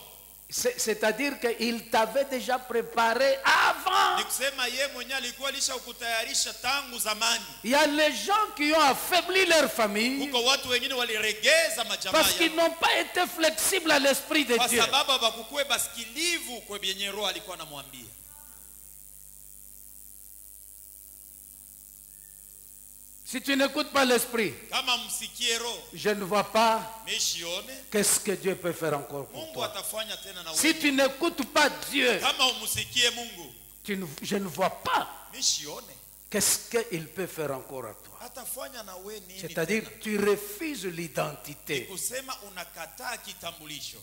c'est-à-dire qu'il t'avait déjà préparé avant. ni kusema ye mwenyewe alikuwa alishakutayarisha tangu zamani. Il y a les gens qui ont affaibli leur famille Huko watu wengine waliregeza majamaa parce qu'ils yao n'ont pas été flexibles à l'esprit de kwa Dieu. sababu habakukuwe basikilivu kwa vyenye roho alikuwa anamwambia. Si tu n'écoutes pas l'esprit, Kama msikie roho, je ne vois pas meshione qu'est-ce que Dieu peut faire encore pour Mungu toi. atafanya tena na Si wewe. tu n'écoutes pas Dieu, Kama umsikie Mungu, je ne vois pas meshione qu'est-ce qu'il peut faire encore à toi. atafanya na wewe nini? C'est-à-dire, tena? tu refuses Ni l'identité. kusema unakataa kitambulisho.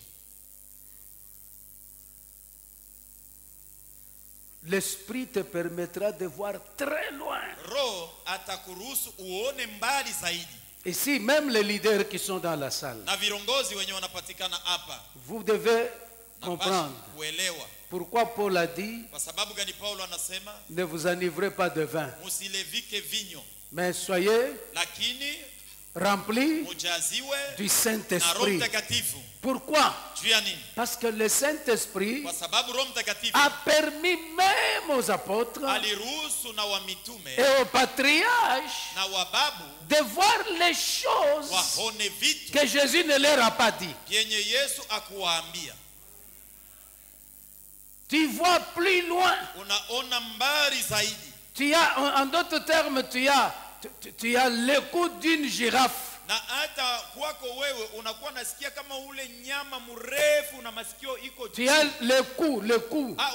L'esprit te permettra de voir très loin. Roho atakuruhusu uone mbali zaidi. Ici, même les leaders qui sont dans la salle, Na virongozi wenye wanapatikana hapa vous devez napaswa comprendre kuelewa. pourquoi Paul a dit Kwa sababu gani Paulo anasema ne vous enivrez pas de vin, musilevike vinyo, mais soyez lakini remplis mujaziwe du na Roho Saint-Esprit. Mtakatifu. Pourquoi? Juu ya nini? Parce que le Saint-Esprit Kwa sababu Roho Mtakatifu a permis même aux apôtres aliruhusu na wa mitume et aux patriarches na wababu de voir les choses waone vitu que Jésus ne leur a pas dit. vyenye Yesu akuwaambia. Tu vois plus loin. Unaona mbali zaidi. Tu as, en d'autres termes, tu as le cou d'une girafe. Na hata kwako wewe unakuwa nasikia kama ule nyama mrefu na masikio iko Tu as le cou.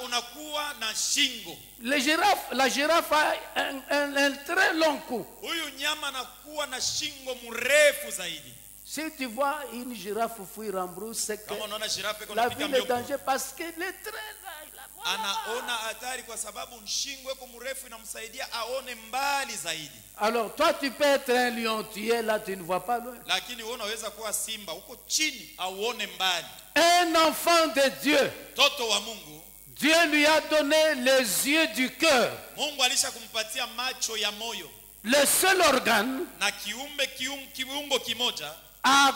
unakuwa na shingo. La girafe a un très long cou. Huyu nyama anakuwa na shingo mrefu zaidi. Si tu vois une girafe fuir en brousse, c'est que Kama unaona jirafe iko la napika ville est mbio, danger parce que le train là, il a... anaona hatari kwa sababu shingo iko mrefu inamsaidia aone mbali zaidi. Alors toi tu peux être un lion, tu es là, tu ne vois pas loin. Lakini wewe unaweza kuwa simba uko chini auone mbali. Un enfant de Dieu, Mtoto wa Mungu, Dieu lui a donné les yeux du cœur, Mungu alisha kumpatia macho ya moyo le seul organe na kiungo kimoja à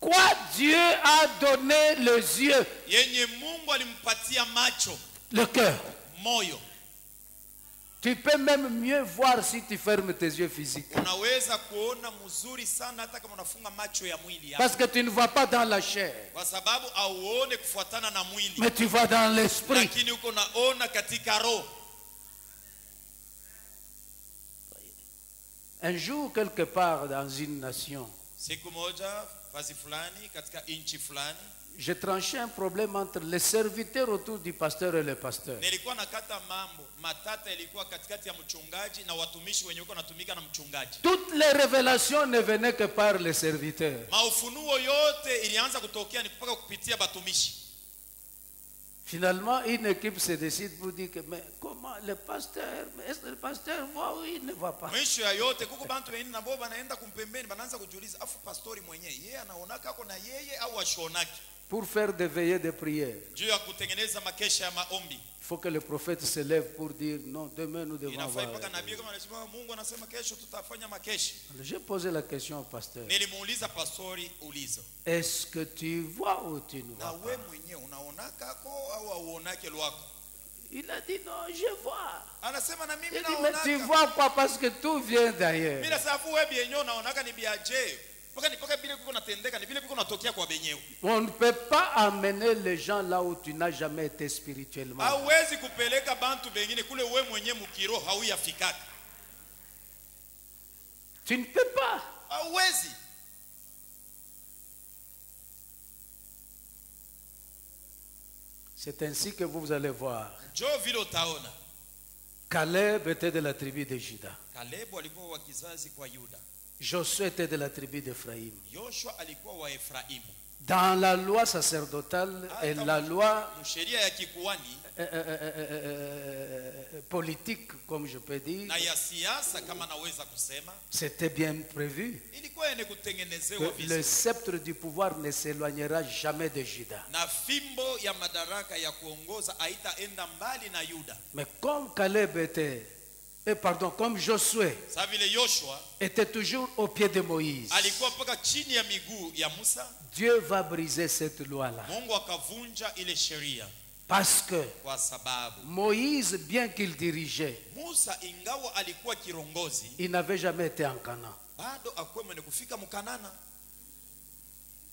quoi Dieu a donné les yeux, yenye Mungu alimpatia macho, le cœur. moyo. Tu peux même mieux voir si tu fermes tes yeux physiques. Unaweza kuona mzuri sana hata kama unafunga macho ya mwili yako, Parce que tu ne vois pas dans la chair, kwa sababu auone kufuatana na mwili, mais tu vois dans l'esprit. lakini uko naona katika roho. Un jour, quelque part dans une nation, Siku moja fazi fulani katika inchi fulani j'ai tranché un problème entre les serviteurs autour du pasteur et le pasteur. nilikuwa nakata mambo matata, ilikuwa katikati ya mchungaji na watumishi wenye uko natumika na mchungaji. Toutes les révélations ne venaient que par les serviteurs. Maufunuo yote ilianza kutokea ni mpaka kupitia batumishi. Finalement, une équipe se décide pour dire que mais comment le pasteur, est-ce que le pasteur voit ou il ne voit pas? Mwisho ya yote kuko bantu wengine na bo banaenda kumpembeni, banaanza kujiuliza afu pastori mwenyewe yeye anaonaka ako na yeye au ashonaki. Pour faire des veillées de prière, Juu ya kutengeneza makesha ya maombi. il faut que le prophète se lève pour dire non, demain nous devons Inafai avoir. mpaka nabii kama anasema Mungu anasema kesho tutafanya makesha. J'ai posé la question au pasteur. Nilimuuliza pastori ulizo. Est-ce que tu vois ou tu ne Na vois we pas? mwenyewe unaonaka ako au auonake lwako? Il a dit non, je vois. Anasema na Il mimi dit mais tu naonaka. vois quoi? Parce que tout vient d'ailleurs. Mimi nasema afu wewe bienyo unaonaka ni biaje. Mpaka vile kuko natendeka ni vile kuko natokea kwa benyewe. On ne peut pas amener les gens là où tu n'as jamais été spirituellement. Hauwezi kupeleka bantu bengine kule wewe mwenyewe mukiro hauyafikaka. Tu ne peux pas. Hauwezi. C'est ainsi que vous allez voir. Jo vile utaona. Caleb était de la tribu de Juda. Kalebu alikuwa wa kizazi kwa Yuda. Josué était de la tribu d'Ephraïm. Yoshua alikuwa wa Efraimu. Dans la loi sacerdotale et la loi Sheria ya kikuani politique, comme je peux dire, na ya siasa kama naweza kusema c'était bien prévu ilikuwa ene kutengenezewa que le vizuri. sceptre du pouvoir ne s'éloignera jamais de Juda. Na fimbo ya madaraka ya kuongoza haitaenda mbali na Yuda. Mais comme Caleb était, comme Josué Sa vile Yoshua était toujours au pied de Moïse, alikuwa mpaka chini ya miguu ya Musa, Dieu va briser cette loi-là. Mungu akavunja ile sheria Parce que kwa sababu Moïse, bien qu'il dirigeait, Musa ingawa alikuwa kirongozi il n'avait jamais été en Canaan. bado akuwe mwenye kufika mkanana.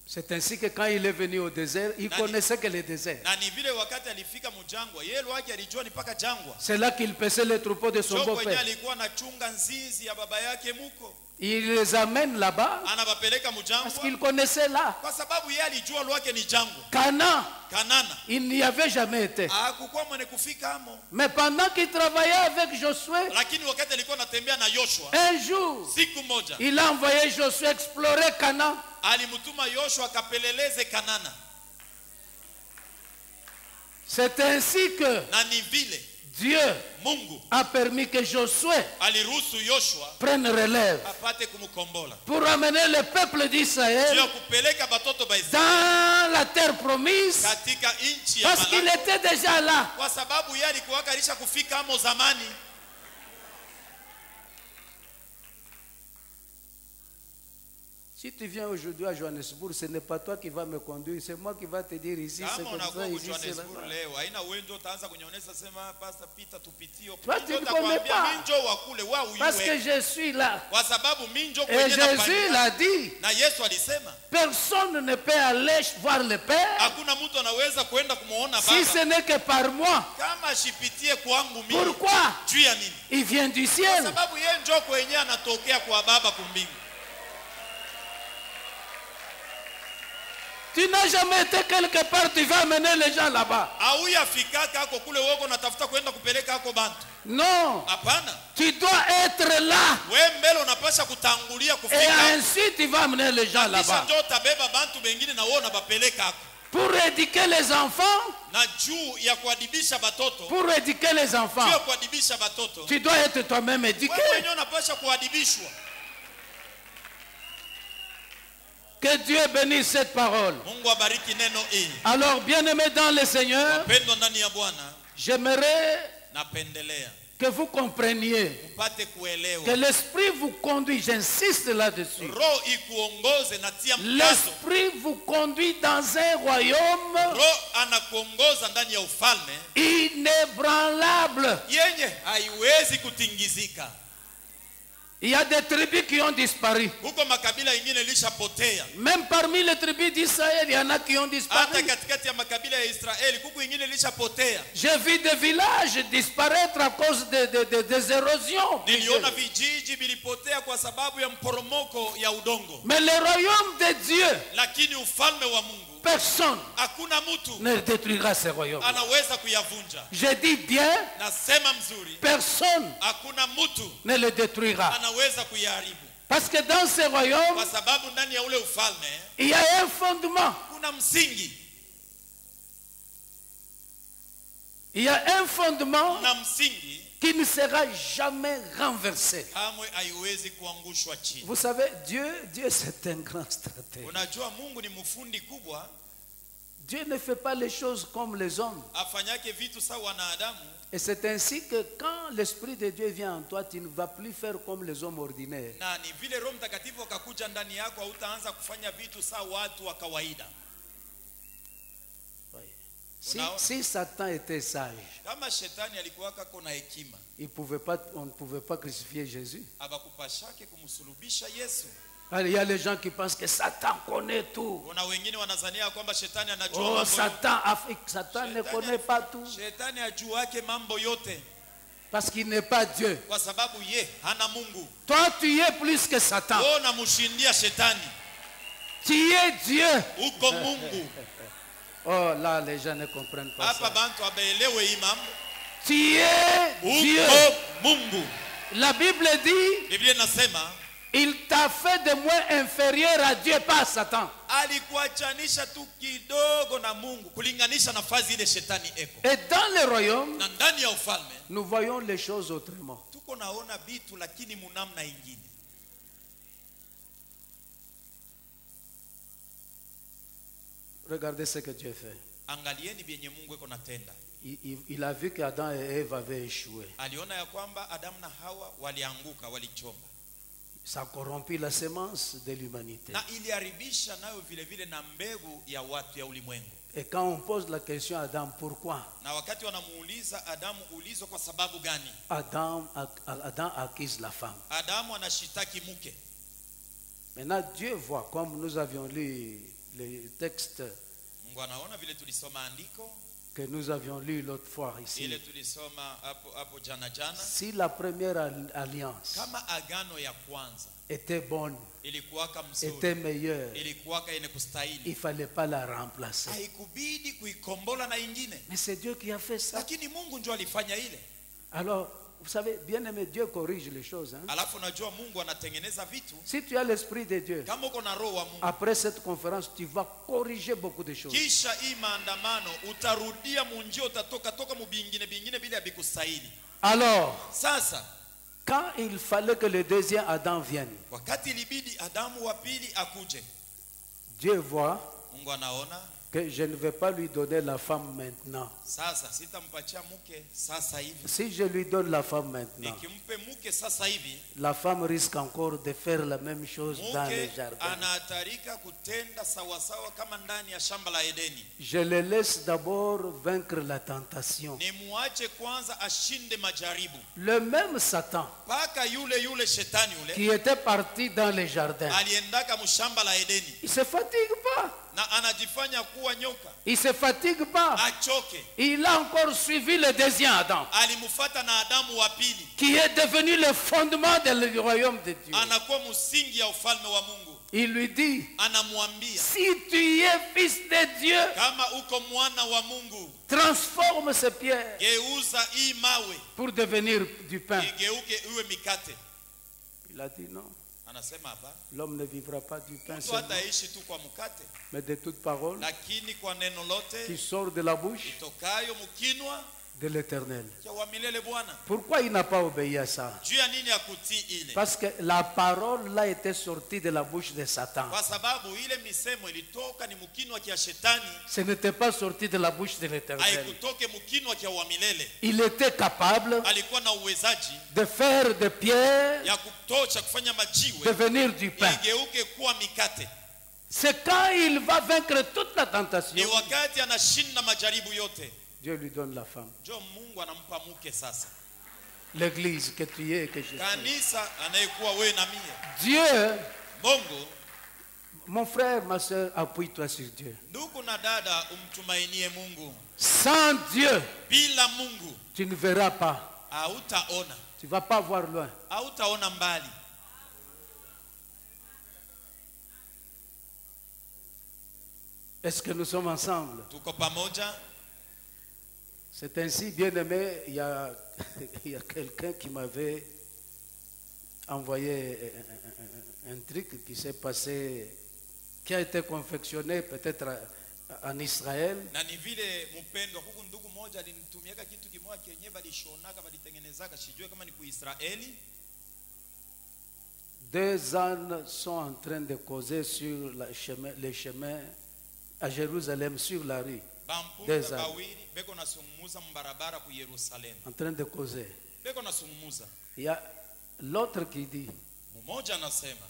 C'est ainsi que quand il est venu au désert, il connaissait que le désert. Na ni vile wakati alifika mjangwa, yeye wake alijua ni paka jangwa. C'est là qu'il paissait les troupeaux de son Sio kwenye beau-père. alikuwa anachunga nzizi ya baba yake muko. Il les amène là-bas Anabapeleka parce mjangwa qu'il connaissait là. kwa sababu yeye alijua lwake ni jangwa. Canaan, Kanana il n'y avait jamais été. hakukuwa mwenye kufika hamo. Mais pendant qu'il travaillait avec Josué, Lakini wakati alikuwa anatembea na Yoshua, un jour, siku moja il a envoyé Josué explorer Canaan. alimtuma Yoshua akapeleleze Kanana. C'est ainsi que Na ni vile Dieu Mungu a permis que Josué aliruhusu Yoshua prenne relève apate kumkombola. pour amener le peuple Juu d'Israël ya kupeleka batoto ba Israeli dans la terre promise katika nchi ya parce qu'il Malaki. était déjà là. Kwa sababu yeye alikuwa karisha kufika hamo zamani. Si tu viens aujourd'hui à Johannesburg, ce n'est pas toi qui vas me conduire, c'est moi qui va te dire ici, c'est Kama comme unakuwa ça, ku ici, c'est Johannesburg là. leo, haina wewe ndio utaanza kunyonesha sema pastor Peter tupitie. Toi, tu ne connais pas. Mimi njoo wa kule wa Parce que uyue. je suis là. Kwa sababu mimi njoo Et kwenye Jésus l'a dit, na Yesu alisema personne ne peut aller voir le Père hakuna mtu anaweza kwenda kumuona si Baba ce n'est que par moi. kama ashipitie kwangu mimi. Pourquoi? Juu ya nini? Il vient du Kwa ciel. sababu yeye njoo kwenye anatokea kwa Baba kumbingu. Tu n'as jamais été quelque part, tu vas amener les gens là-bas. Hauyafikaka hako kule wewe unatafuta kwenda kupeleka hako bantu. Non, Hapana. tu dois être là. Wewe mbele unapasha kutangulia Et kufika. ainsi tu vas amener les gens Kisha là-bas. njoo utabeba bantu bengine na wewe unabapeleka hako. Pour éduquer les enfants, Na juu ya kuadibisha batoto, pour éduquer les juu ya enfants, kuadibisha batoto, tu dois être toi-même éduqué. wewe mwenyewe unapasha kuadibishwa. Que Dieu bénisse cette parole. Mungu abariki neno hili. Alors, bien-aimés dans le Seigneur, Wapendwa ndani ya Bwana, j'aimerais napendelea que vous compreniez upate que kuelewa. l'Esprit vous conduit, j'insiste là-dessus. Roho ikuongoze na tia mkazo. L'Esprit vous conduit dans un royaume Roho anakuongoza ndani ya ufalme inébranlable. yenye haiwezi kutingizika. Il y a des tribus qui ont disparu. Huko makabila ingine ilishapotea. Même parmi les tribus d'Israël, il y en a qui ont disparu. Hata katikati ya makabila ya Israeli kuku ingine ilishapotea. J'ai vu des villages disparaître à cause des érosions. Niliona vijiji vilipotea kwa sababu ya mporomoko ya udongo. Mais le royaume de Dieu, Lakini ufalme wa Mungu, personne hakuna mtu ne détruira ce royaume. anaweza kuyavunja. Je dis bien, Nasema mzuri, personne hakuna mtu ne le détruira. anaweza kuyaharibu. Parce que dans ce royaume, Kwa sababu ndani ya ule ufalme il y a un fondement. kuna msingi. Il y a un fondement Kuna msingi qui ne sera jamais renversé. kamwe haiwezi kuangushwa chini. Vous savez, Dieu c'est un grand stratège. Unajua Mungu ni mfundi kubwa, Dieu ne fait pas les choses comme les hommes. afanyake vitu sawa wanadamu. Et c'est ainsi que quand l'Esprit de Dieu vient en toi, tu ne vas plus faire comme les hommes ordinaires. Na ni vile Roho Mtakatifu akakuja ndani yako, hautaanza kufanya vitu sawa watu wa kawaida. Si Satan était sage, Kama shetani alikuwa kako na hekima, on ne pouvait pas crucifier Jésus. abakupashake kumsulubisha Yesu. Il y a les gens qui pensent que Satan connaît tout. Kuna wengine wanazania kwamba shetani anajua Oh, mambo Satan ne connaît pas tout. Shetani ajuake mambo yote Parce qu'il n'est pas Dieu. kwa sababu ye hana Mungu. Toi, tu es plus que Satan. Wewe unamshindia shetani. Tu es Dieu. Uko Mungu. Oh, là, les gens ne comprennent pas Hapa ça. bantu abaelewe hii mambo. Tu es Dieu. Uko Mungu. La Bible dit, Biblia inasema il t'a fait de moi inférieur à Dieu, pas à Satan. alikuachanisha tu kidogo na Mungu kulinganisha nafasi ile shetani eko. Et dans le royaume, Na ndani ya ufalme nous voyons les choses autrement. tuko naona vitu lakini munamna ingine. Regardez ce que Dieu fait. Angalieni vyenye Mungu eko natenda. Il a vu qu'Adam et Ève avaient échoué. Aliona ya kwamba Adamu na Hawa walianguka, walichomba. Ça corrompit la semence de l'humanité. Na iliharibisha nayo vile vile na mbegu ya watu ya ulimwengu. Et quand on pose la question à Adam, pourquoi Na wakati wanamuuliza Adamu ulizo kwa sababu gani? Adam accuse la femme. Adamu anashitaki mke. Maintenant, Dieu voit, comme nous avions lu les textes Mungu anaona vile tulisoma andiko, que nous avions lu l'autre fois ici. ile tulisoma hapo jana. Si la première alliance Kama agano ya kwanza était bonne, ilikuwaka mzuri, était meilleure, ilikuwaka yenye il kustahili, ne fallait pas la remplacer. haikubidi kuikombola na ingine, Mais c'est Dieu qui a fait ça. lakini Mungu ndio alifanya ile. Alors, vous savez, bien aimé, Dieu corrige les choses. Hein? Alafu najua Mungu anatengeneza vitu. Si tu as l'Esprit de Dieu, Kama uko na roho wa Mungu, après cette conférence, tu vas corriger beaucoup de choses. kisha hii maandamano utarudia munjia, utatoka mubingine bingine bila bikustahili. Alors, Sasa quand il fallait que le deuxième Adam vienne, wakati ilibidi Adamu wa pili akuje, Dieu voit Mungu anaona que je ne vais pas lui donner la femme maintenant. sasa sitampatia mke sasa hivi. Si je lui donne la femme maintenant, Nikimpe mke sasa hivi, la femme risque encore de faire la même chose dans le mke jardin. anahatarika kutenda sawasawa kama ndani ya shamba la Edeni. Je le laisse d'abord vaincre la tentation. Ni muache kwanza ashinde majaribu. Le même Satan Paka yule shetani yule qui était parti dans le jardin, aliendaka mshamba la Edeni il ne se fatigue pas. na anajifanya kuwa nyoka, Il ne se fatigue pas. achoke. Il a encore suivi le deuxième Adam, Alimfuata na Adamu wa pili, qui est devenu le fondement du royaume de Dieu. anakuwa msingi ya ufalme wa Mungu. Il lui dit, Anamwambia, si tu es fils de Dieu, kama uko mwana wa Mungu, transforme ces pierres geuza hii mawe pour devenir du pain. igeuke iwe mikate. Il a dit non, Anasema hapa, l'homme ne vivra pas du pain mtu seulement, hataishi tu kwa mkate, mais de toute parole lakini kwa neno qui lote sort de la bouche itokayo mkinwa de l'Éternel. cha wa milele Bwana. Pourquoi il n'a pas obéi à ça? Juu ya nini akutii ile? Parce que la parole là était sortie de la bouche de Satan. Kwa sababu ile misemo ilitoka ni mkinwa kia shetani, Ce n'était pas sorti de la bouche de l'Éternel. haikutoke mkinwa kia wa milele. Il était capable Alikuwa na uwezaji de faire de pierres ya kutocha kufanya majiwe devenir du pain. igeuke kuwa mikate. C'est quand il va vaincre toute la Ni tentation, wakati anashinda majaribu yote, Dieu lui donne la femme. ndio Mungu anampa mke sasa. l'église que tu es et que je suis. kanisa anayekuwa wewe na mie. Dieu, Mungu, mon frère, ma soeur, appuie-toi sur Dieu. ndugu na dada, umtumainie Mungu. Sans Dieu, Bila Mungu tu ne verras pas. hautaona, Tu ne vas pas voir loin. hautaona mbali. Est-ce que nous sommes ensemble? Tuko pamoja. C'est ainsi, bien aimé, il y a quelqu'un qui m'avait envoyé un truc qui s'est passé, qui a été confectionné peut-être en Israël. Na ni vile mpendwa, huku ndugu moja alinitumiaka kitu kimoja kenye balishonaka balitengenezaka, sijue kama ni kuisraeli. 2 ânes sont en train de causer sur les chemins à Jérusalem, sur la rue. Bampunda Des ânes. bawili beko nasungumuza mbarabara ku Yerusalemu, En train de causer. beko nasungumuza. Il y a l'autre qui dit, Mmoja anasema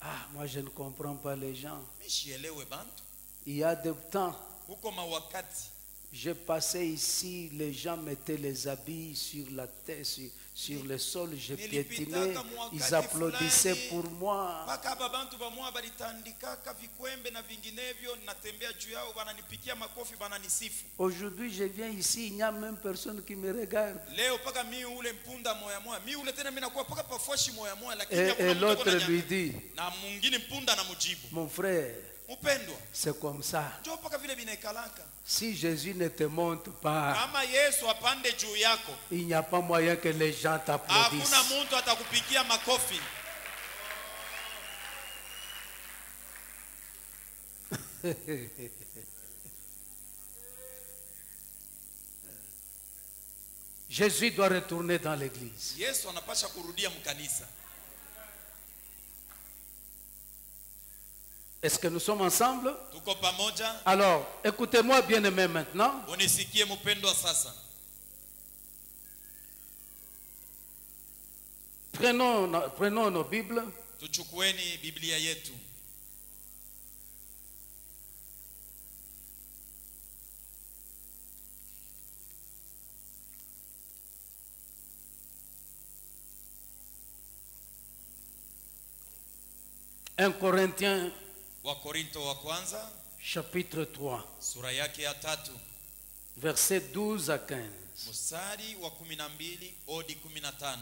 ah, moi je ne comprends pas les gens. mishielewe bantu, Il y a des temps, huko mawakati j'ai passé ici, les gens mettaient les habits sur la tête, sur le sol, je piétinais, ils applaudissaient pour moi. mpaka hapa bantu bamwa balitandikaka vikwembe na vinginevyo, natembea juu yao, bananipikia makofi, bananisifu. Aujourd'hui, je viens ici, il n'y a même personne qui me regarde. Leo paka mi ule mpunda moya moya, mi ule tena mimi nakuwa paka pafoshi moya moya, lakini Et hakuna mtu l'autre ananiambia. lui dit, Na mwingine mpunda anamujibu, mon frère, mpendwa, c'est comme ça. njoo paka vile binekalaka. Si Jésus ne te montre pas, Kama Yesu apande juu yako, il n'y a pas moyen que les gens t'applaudissent. hakuna mtu atakupikia makofi. Jésus doit retourner dans l'église. Yesu anapasha kurudia mkanisa. Est-ce que nous sommes ensemble? Tuko pamoja? Alors, écoutez-moi bien aimé maintenant. Unisikie mpendwa sasa. Prenons nos Bibles. Tuchukueni Biblia yetu. Un Corinthiens Wakorinto wa kwanza chapitre 3, sura yake ya 3 versets 12 à 15. mstari wa 12 hadi 15.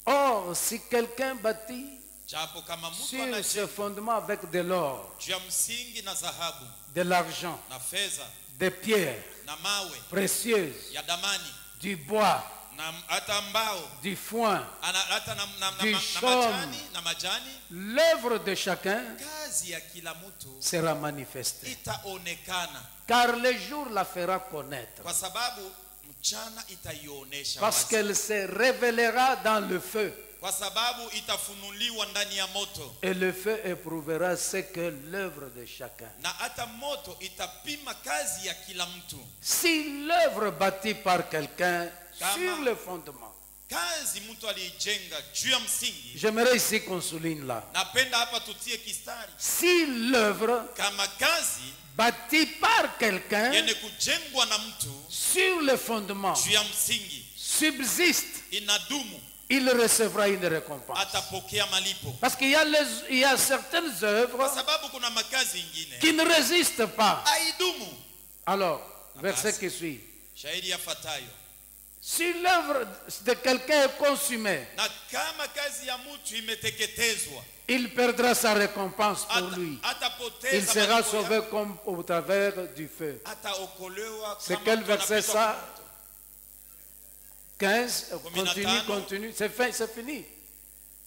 Or, si quelqu'un bâtit Japo kama mtu sur ce anajenga fondement avec de l'or, juu ya msingi na dhahabu de l'argent, na fedha des pierres na mawe précieuses, ya damani du bois, na hata mbao du foin, hata na majani, l'œuvre de chacun kazi ya kila mtu sera manifestée. itaonekana, Car le jour la fera connaître, kwa sababu mchana itaionesha parce wazi. qu'elle se révélera dans le feu. Kwa sababu itafunuliwa ndani ya moto, Et le feu éprouvera ce que l'œuvre de chacun. na hata moto itapima kazi ya kila mtu. Si l'œuvre bâtie par quelqu'un Kama- sur le fondement, Kazi mtu aliijenga juu ya msingi. j'aimerais ici qu'on souligne là. Napenda hapa tutie kistari, Si l'œuvre kama kazi bâtie par quelqu'un yenye kujengwa na mtu sur le fondement juu ya msingi subsiste, inadumu, il recevra une récompense. atapokea malipo. Parce qu'il y a certaines Kwa œuvres sababu kuna makazi ingine qui ne résistent pas. haidumu. Alors, verset qui suit. Shahidi yafuatayo, Si l'œuvre de quelqu'un est consumée, na kama kazi ya mtu imeteketezwa, il perdra sa récompense pour lui. atapoteza Il sera malipo sauvé yake, comme au travers du feu. ataokolewa C'est kama quel mtu verset anapita ça? kwa moto. 15, continue, 15. continue, c'est fini.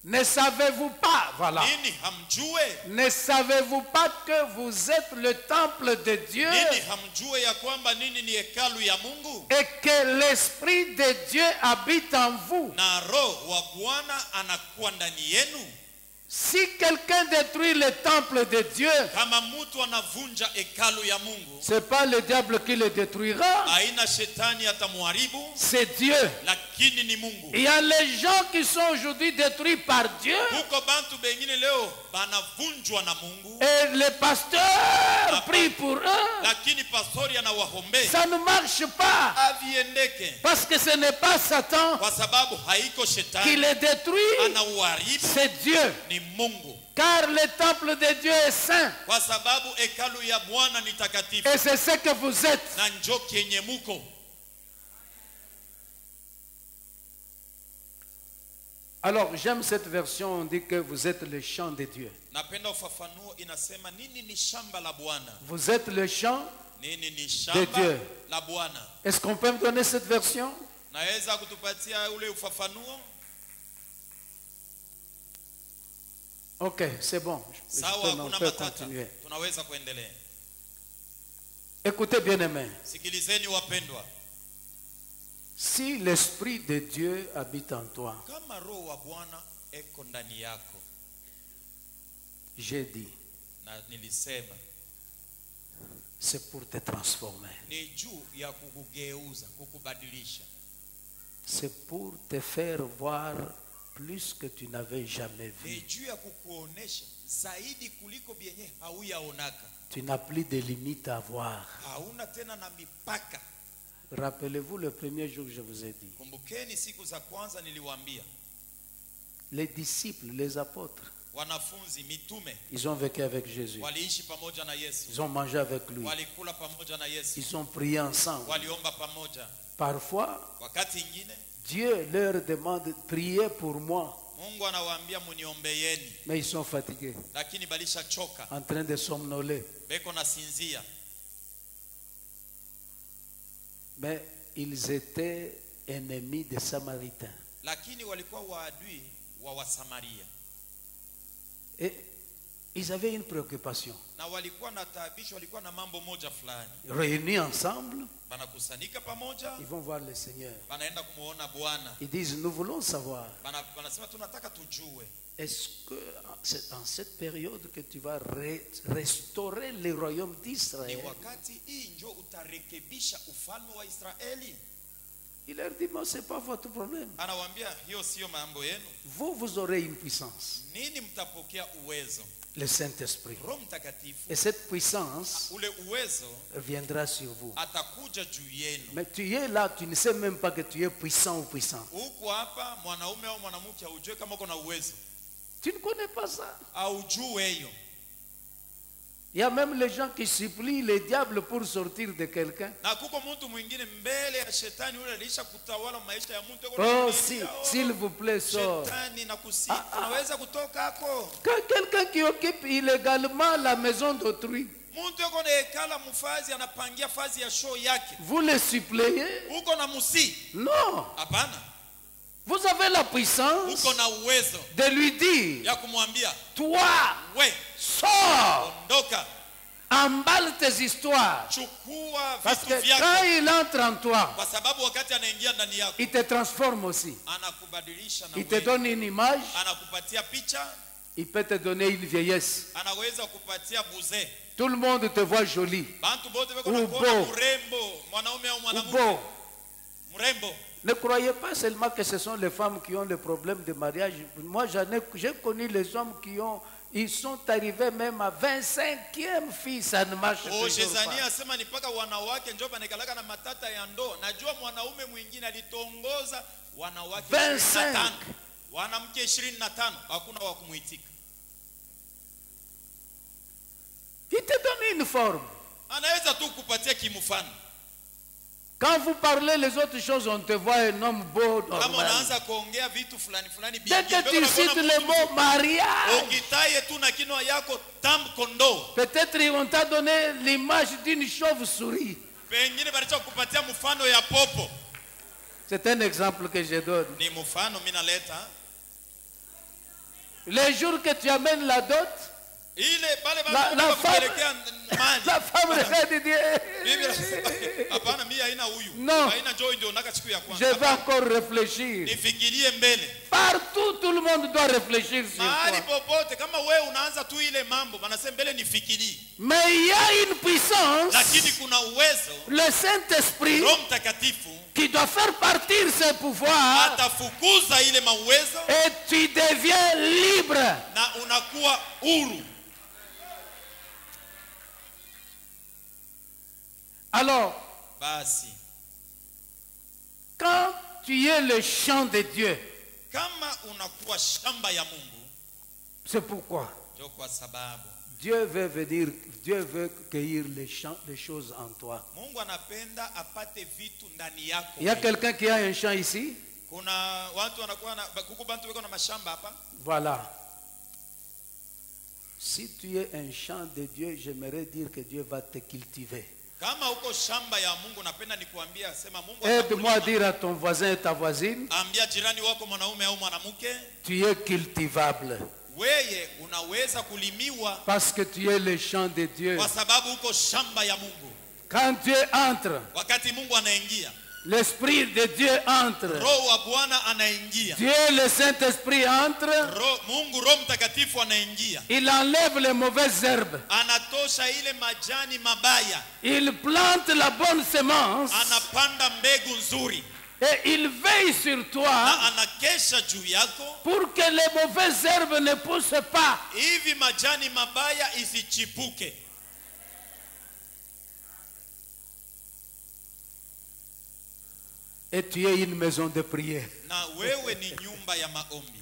Ne savez-vous pas, voilà. Nini hamjue? Ne savez-vous pas que vous êtes le temple de Dieu Nini hamjue ya kwamba nini ni hekalu ya Mungu et que l'Esprit de Dieu habite en vous? na roho wa Bwana anakuwa ndani yenu? Si quelqu'un détruit le temple de Dieu, Kama mtu anavunja hekalu ya Mungu, c'est pas le diable qui le détruira, aina shetani atamuharibu, c'est Dieu. lakini lakini ni Mungu. Il y a les gens qui sont aujourd'hui détruits par Dieu. Huko bantu bengine leo banavunjwa na Mungu. Et les pasteurs prient pour eux. Lakini pastori anawaombea. Ça ne marche pas. Aviendeke. Parce que ce n'est pas Satan Kwa sababu haiko qui shetani. les détruit. Anauharibu. C'est Dieu. Ni Mungu. Car le temple de Dieu est saint. Kwa sababu hekalu ya Bwana ni takatifu. Et c'est ce que vous êtes. Na njo kenye muko. Alors j'aime cette version, on dit que vous êtes le champ de Dieu. Napenda ufafanuo inasema nini ni shamba la Bwana. Vous êtes le champ Nini ni de shamba Dieu. la Bwana. Est-ce qu'on peut me donner cette version? Naweza kutupatia ule ufafanuo? Ok, c'est bon. Sawa, On kuna peut matata. continuer. Tunaweza kuendelea. Écoutez bien aimé. Sikilizeni wapendwa. Si l'Esprit de Dieu habite en toi, Kama roho wa Bwana eko ndani yako, j'ai dit, na nilisema c'est pour te transformer. ni juu ya kukugeuza, kukubadilisha. C'est pour te faire voir plus que tu n'avais jamais Ni vu. juu ya kukuonesha zaidi kuliko vyenye hauyaonaka. Tu n'as plus de limites à voir. Hauna tena na mipaka. Rappelez-vous le premier jour que je vous ai dit. Kumbukeni siku za kwanza niliwaambia, Les disciples, les apôtres, wanafunzi mitume ils ont vécu avec Jésus. waliishi pamoja na Yesu, Ils ont mangé avec lui. walikula pamoja na Yesu, Ils ont prié ensemble. waliomba pamoja. Parfois, Wakati ingine Dieu leur demande, priez pour moi. Mungu anawaambia muniombeeni, Mais ils sont fatigués, lakini balisha choka, en train de somnoler. beko na sinzia. Mais ils étaient ennemis des Samaritains. Lakini walikuwa waadui wa Wasamaria, Et ils avaient une préoccupation. na walikuwa na taabisho, walikuwa na mambo moja fulani. Réunis ensemble, Banakusanyika pamoja, ils vont voir le Seigneur. banaenda kumuona Bwana, Ils disent, nous voulons savoir, banasema tunataka tujue, est-ce que c'est en cette période que tu vas restaurer le royaume ni d'Israël? wakati hii njo utarekebisha ufalme wa Israeli? Il leur dit, mais ce n'est pas votre problème. Anawaambia hiyo sio mambo yenu. Vous aurez une puissance, Nini mtapokea uwezo? le Saint-Esprit. Roho Mtakatifu. Et cette puissance Ule uwezo viendra sur vous. atakuja juu yenu. Mais tu es là, tu ne sais même pas que tu es puissant ou puissant. Huku hapa mwanaume au mwanamke haujue kama uko na uwezo, Tu ne connais pas ça. haujue hiyo. Il y a même les gens qui supplient le diable pour sortir de quelqu'un. Na kuko mtu mwingine mbele ya shetani ule alisha kutawala maisha ya mtu. Oh, s'il vous plaît, sort. Shetani na kusifu. Unaweza kutoka hako. Quand quelqu'un qui occupe illégalement la maison d'autrui, Mtu yuko na hekala mfazi anapangia fazi ya show yake. vous le suppléez? Uko na musi? Non. Hapana. Vous avez la puissance Uko na uwezo de lui dire, ya kumwambia, toi, we sors, ondoka, emballe tes histoires. chukua Parce vitu que quand vyako, il entre en toi, kwa sababu wakati anaingia ndani yako il te transforme aussi. anakubadilisha na Il te wewe. donne une image, Anakupatia picha, il peut te donner une vieillesse. anaweza kupatia buze. Tout le monde te voit jolie. Bantu bote beko Ubo. nakuona mrembo, mwanaume au Ou mwanamke beau. mrembo. Ne croyez pas seulement que ce sont les femmes qui ont le problème de mariage. Moi, j'ai connu les hommes ils sont arrivés même à 25e fille, ça ne marche toujours Shezania pas. asema ni paka wanawake njo banakalaka na matata ya ndoa. Najua mwanaume mwingine alitongoza wanawake 25. 25. Wanamke 25 hakuna wa kumuitika. Il te donne une forme. Anaweza tu kupatia kimfano. Quand vous parlez les autres choses, on te voit un homme beau, Kama normal. unaanza kuongea vitu fulani fulani Dès que tu cites le mot mariage, ukitaye tu na kinwa yako tamkondo. peut-être on t'a donné l'image d'une chauve-souris. Pengine balicha kupatia mfano ya popo. C'est un exemple que je donne. Ni mfano mimi naleta. Les jours que tu amènes la dot, Ile pale la kupelekea mali. la femme regarde et Bibi dit, anasema, hapana mimi haina huyu. Non. Haina joy ndio naka siku ya je kwanza. vais encore réfléchir. Nifikirie mbele. Partout, tout le monde doit réfléchir sur Mahali toi. popote kama wewe unaanza tu ile mambo, wanasema mbele nifikirie. Mais il y a une puissance, lakini kuna uwezo le Saint-Esprit, Roho Mtakatifu qui doit faire partir ses pouvoirs atafukuza ile mauwezo et tu deviens libre. na unakuwa huru. Alors, Basi quand tu es le champ de Dieu, kama unakuwa shamba ya Mungu, c'est pourquoi ndio kwa sababu Dieu veut cueillir les choses en toi. Mungu anapenda apate vitu ndani yako. Il y a quelqu'un qui a un champ ici? Kuna watu wanakuwa na kuku bantu weko na mashamba hapa. Voilà. Si tu es un champ de Dieu, j'aimerais dire que Dieu va te cultiver. Kama uko shamba ya Mungu, napenda nikuambia, sema Mungu Aide-moi à dire à ton voisin et ta voisine, ambia jirani wako mwanaume au mwanamke, tu es cultivable. Weye unaweza kulimiwa Parce que tu es le champ de Dieu. kwa sababu uko shamba ya Mungu. Quand Dieu entre, Wakati Mungu anaingia, l'Esprit de Dieu entre. Roho wa Bwana anaingia. Dieu, le Saint-Esprit entre. Mungu Roho Mtakatifu anaingia. Il enlève les mauvaises herbes. Anatosha ile majani mabaya. Il plante la bonne semence. Anapanda mbegu nzuri. Et il veille sur toi Na anakesha juu yako pour que les mauvaises herbes ne poussent pas. hivi majani mabaya isichipuke. Et tu es une maison de prière. Na wewe ni nyumba ya maombi.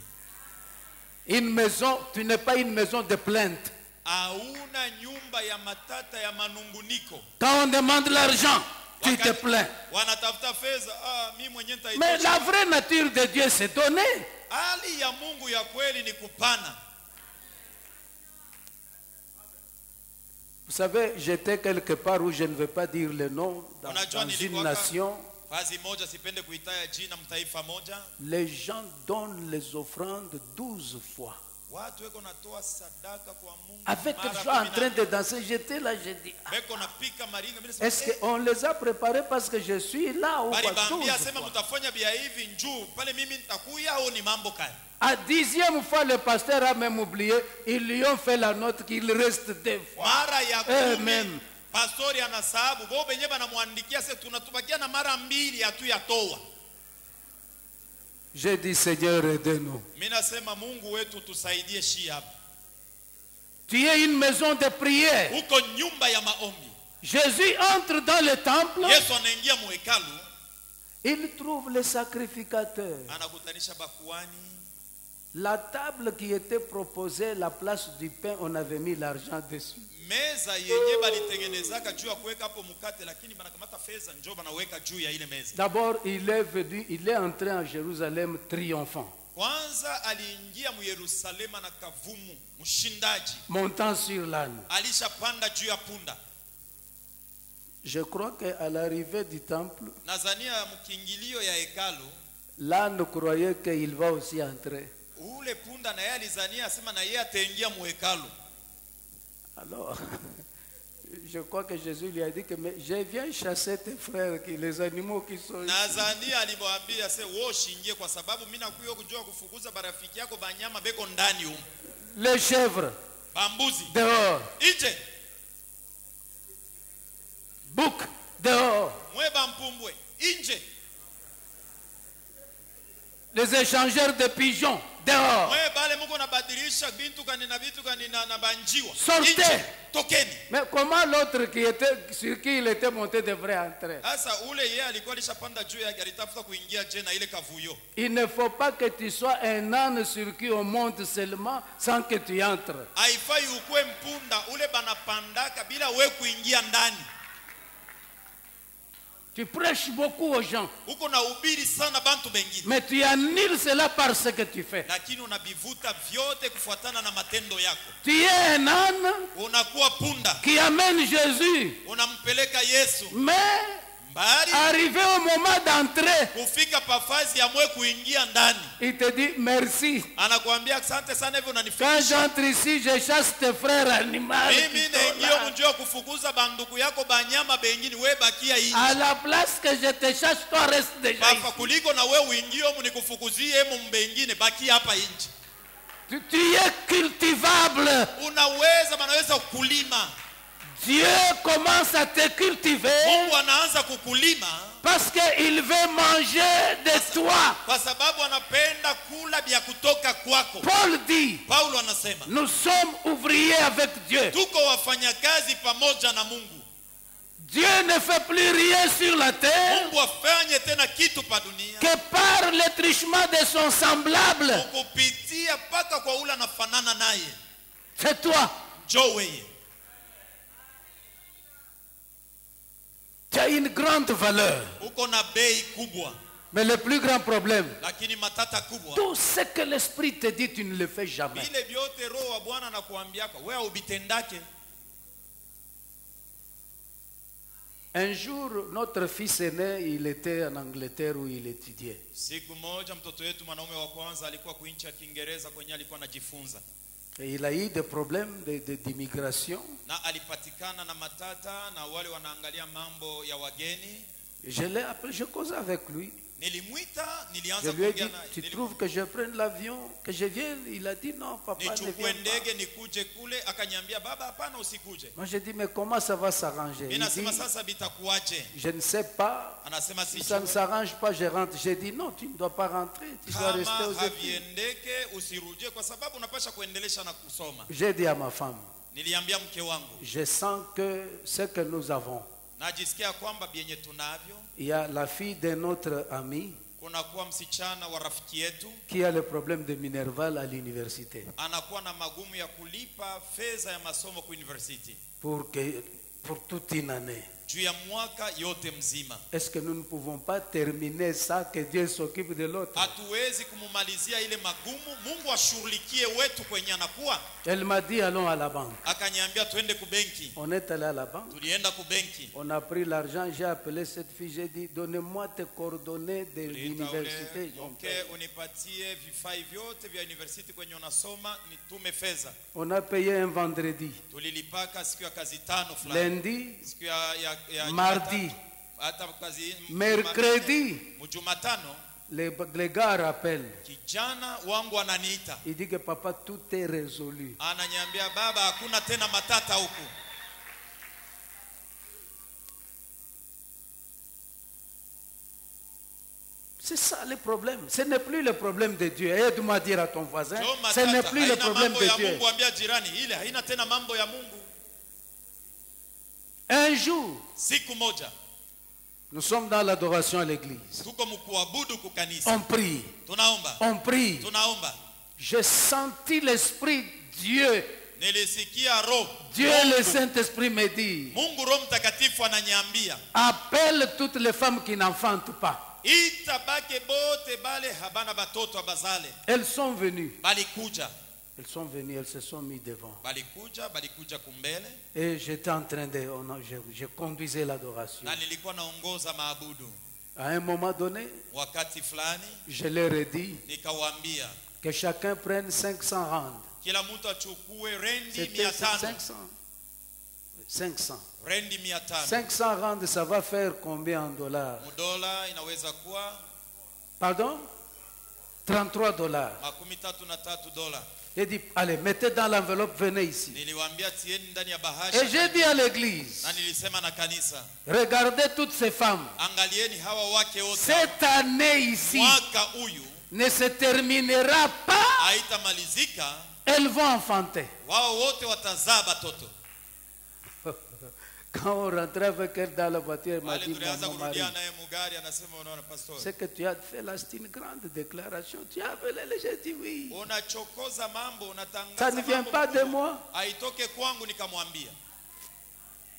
Une maison, tu n'es pas une maison de plainte. Hauna nyumba ya matata ya manunguniko. Quand on demande l'argent, tu te plains. Wanatafuta fedha, mimi mwenyewe Mais nitaitosha. la vraie nature de Dieu, c'est donner. Hali ya Mungu ya kweli ni kupana. Vous savez, j'étais quelque part où je ne vais pas dire le nom, dans Unajua une nilikuwa nation. Fazi moja, sipende kuitaja jina, mtaifa moja. Les gens donnent les offrandes 12 fois. Watu weko natoa sadaka kwa Mungu. Avec mara les gens en 10. train de danser, j'étais là, j'ai dit, Beko napika maringa, mimi nasema, est-ce qu'on les a préparés parce que je suis là ou pas? balibambia 12 sema fois. mtafanya bia hivi njoo pale mimi nitakuya au ni mambo kani? À 10e fois, le pasteur a même oublié, ils lui ont fait la note qu'il reste 2 fois. Mara ya Amen. 10 pastori anasahabu bo benye banamwandikia sasa tunatubakia na mara 2 hatu yatoa. J'ai dit, Seigneur, aide-nous. Mimi nasema Mungu wetu tusaidie shi hapa. Tu es une maison de prière. Uko nyumba ya maombi. Jésus entre dans le temple, Yesu anaingia mu hekalu, il trouve les sacrificateurs. anakutanisha bakuani. La table qui était proposée, la place du pain, on avait mis l'argent dessus. Meza yenye balitengenezaka juu ya kuweka hapo mkate, lakini banakamata fedha njoo banaweka juu ya ile meza. D'abord, il est entré en Jérusalem triomphant, Kwanza aliingia mu Yerusalema na kavumu, mshindaji. montant sur l'âne. Alishapanda juu ya punda. Je crois qu'à l'arrivée du temple, Nazania mkingilio ya hekalu, l'âne croyait qu'il va aussi entrer. ule punda na yeye alizania asema na yeye ataingia mu hekalu. Alors, je crois que Jésus lui a dit que mais je viens chasser tes frères, les animaux qui sont ici. Nazania alimwambia se wewe ushingie kwa sababu mimi nakuja kujua kufukuza barafiki yako banyama beko ndani huko. Les chèvres, Bambuzi dehors. nje, Bouc, dehors. mweba mpumbwe nje, Les échangeurs de pigeons, dehors. mwe bale muko nabadilisha bintu kani na vitu kani na banjiwa. Sortez. Nje, tokeni. Mais comment l'autre sur qui il était monté devrait entrer? Sasa ule yeye alikuwa alishapanda juu yake, alitafuta kuingia je na ile kavuyo. Il ne faut pas que tu sois un âne sur qui on monte seulement sans que tu entres. Haifai ukue mpunda ule banapandaka bila we kuingia ndani. Tu prêches beaucoup aux gens, Uko na ubiri sana bantu bengine, mais tu annules cela par ce que tu fais. lakini unabivuta vyote kufuatana na matendo yako. Tu es un âne Unakuwa punda, qui amène Jésus, unampeleka Yesu mais mbali, arrivé au moment d'entrer, kufika pafazi ya mwe kuingia ndani, il te dit merci. anakuambia asante sana hivi Quand unanifikisha. j'entre ici, je chasse tes frères animaux. Mimi naingia mjua kufukuza banduku yako banyama bengine, we bakia hii. À la place que je te chasse, toi reste déjà Papa ici. kuliko na we uingie mu nikufukuzie mu mbengine, bakia hapa nje. Tu es cultivable. Unaweza manaweza kulima. Dieu commence à te cultiver Mungu anaanza kukulima parce qu'il veut manger de toi. kwa sababu anapenda kula vya kutoka kwako. Paul dit, Paulo anasema nous sommes ouvriers avec Dieu. tuko wafanyakazi pamoja na Mungu. Dieu ne fait plus rien sur la terre Mungu afanye tena kitu pa dunia que par le truchement de son semblable. kupitia paka kwa ula nafanana naye. C'est toi. Njoo wewe. Tu as une grande valeur. Uko na bei kubwa. Mais le plus grand problème, Lakini matata kubwa. tout ce que l'esprit te dit, tu ne le fais jamais. Vile vyote roho wa Bwana anakuambiaka wewe ubitendake. Un jour, notre fils aîné, il était en Angleterre où il étudiait. Siku moja mtoto wetu mwanaume wa kwanza alikuwa kuinchi ya Kiingereza kwenye alikuwa anajifunza. Et il a eu des problèmes d'immigration. Na alipatikana na matata na wale wanaangalia mambo ya wageni. Je l'ai appelé, je causais avec lui. Nilimwita, Je nilianza lui ai kuongea dit, naye. tu trouves que je prenne l'avion, que je vienne? Il a dit non, papa, ne Nichukue viens pas. ndege nikuje kule, akaniambia baba hapana usikuje. Moi j'ai dit, mais comment ça va s'arranger? Mimi Il nasema dit, sasa bitakuaje? je ne sais pas. Anasema Si si ça ne s'arrange pas, je rentre. J'ai dit, non, tu ne dois pas rentrer. Tu dois rester kama aux études. haviendeke usirudie kwa sababu unapasha kuendelesha na kusoma. J'ai dit à ma femme, Niliambia mke wangu, je sens que ce que nous avons, najisikia kwamba bienye tunavyo il y a la fille de notre ami kunakuwa msichana wa rafiki yetu qui a le problème de Minerval à l'université. anakuwa na magumu ya kulipa fedha ya masomo ku university Pour toute une année. juu ya mwaka yote mzima. Est-ce que nous ne pouvons pas terminer ça, que Dieu s'occupe de l'autre? Hatuwezi kumumalizia ile magumu, Mungu ashughulikie wetu kwenye anakuwa. Elle m'a dit, allons à la banque. Akaniambia tuende kubenki. On est allé à la banque. Tulienda kubenki. On a pris l'argent, j'ai appelé cette fille, j'ai dit, donnez-moi tes coordonnées de l'université. Okay, unipatie vifaa vyote vya university kwenye unasoma nitume fedha. On a payé un vendredi. Tulilipaka siku ya kazi tano fulani. Lundi, Siku ya mardi, hata kazi mercredi, Jumatano les gars rappellent. kijana wangu ananiita. Il dit que papa, tout est résolu. Ananiambia baba hakuna tena matata huku. C'est ça le problème. Ce n'est plus le problème de Dieu. Aide-moi à dire à ton voisin, Jo ce n'est matata, plus le haina problème mambo de ya Dieu. Mungu, ambia jirani ile haina tena mambo ya Mungu. Un jour, Siku moja nous sommes dans l'adoration à l'église. tuko mkuabudu kukanisa. On prie, Tunaomba. on prie. Tunaomba. J'ai senti l'Esprit Dieu. Nilisikia roho. Dieu le Saint-Esprit me dit, Mungu Roho Mtakatifu ananiambia, appelle toutes les femmes qui n'enfantent pas. ita bake bote bale habana batoto abazale. Elles sont venues. Balikuja. Elles sont venues, elles se sont mises devant. Balikuja kumbele. Et j'étais en train de... je conduisais l'adoration. Na nilikuwa naongoza maabudu. À un moment donné, Wakati fulani je leur ai dit nikawaambia que chacun prenne 500 rands. kila mtu achukue rendi C'était 500. 500. 500. Rendi 500. 500 rands, ça va faire combien en dollars? Dola inaweza kuwa Pardon? 33 dollars. $33. J'ai dit, allez, mettez dans l'enveloppe, venez ici. Niliwaambia tieni ndani ya bahasha. Et j'ai dit à l'église, Na nilisema na kanisa, regardez toutes ces femmes. angalieni hawa wake wote. Cette année ici Mwaka huyu ne se terminera pas. haitamalizika, Elles vont enfanter. wao wote watazaa batoto. Quand on rentrait avec elle dans la voiture, elle m'a Wale dit, tulianza mon mari, kurudia naye mugari, anasema unaona pastor, c'est que tu as fait là, c'est une grande déclaration. Tu as appelé les gens, j'ai dit oui. unachokoza mambo, Ça unatangaza ne vient mambo pas de makubwa. moi. Haitoke kwangu. Nikamwambia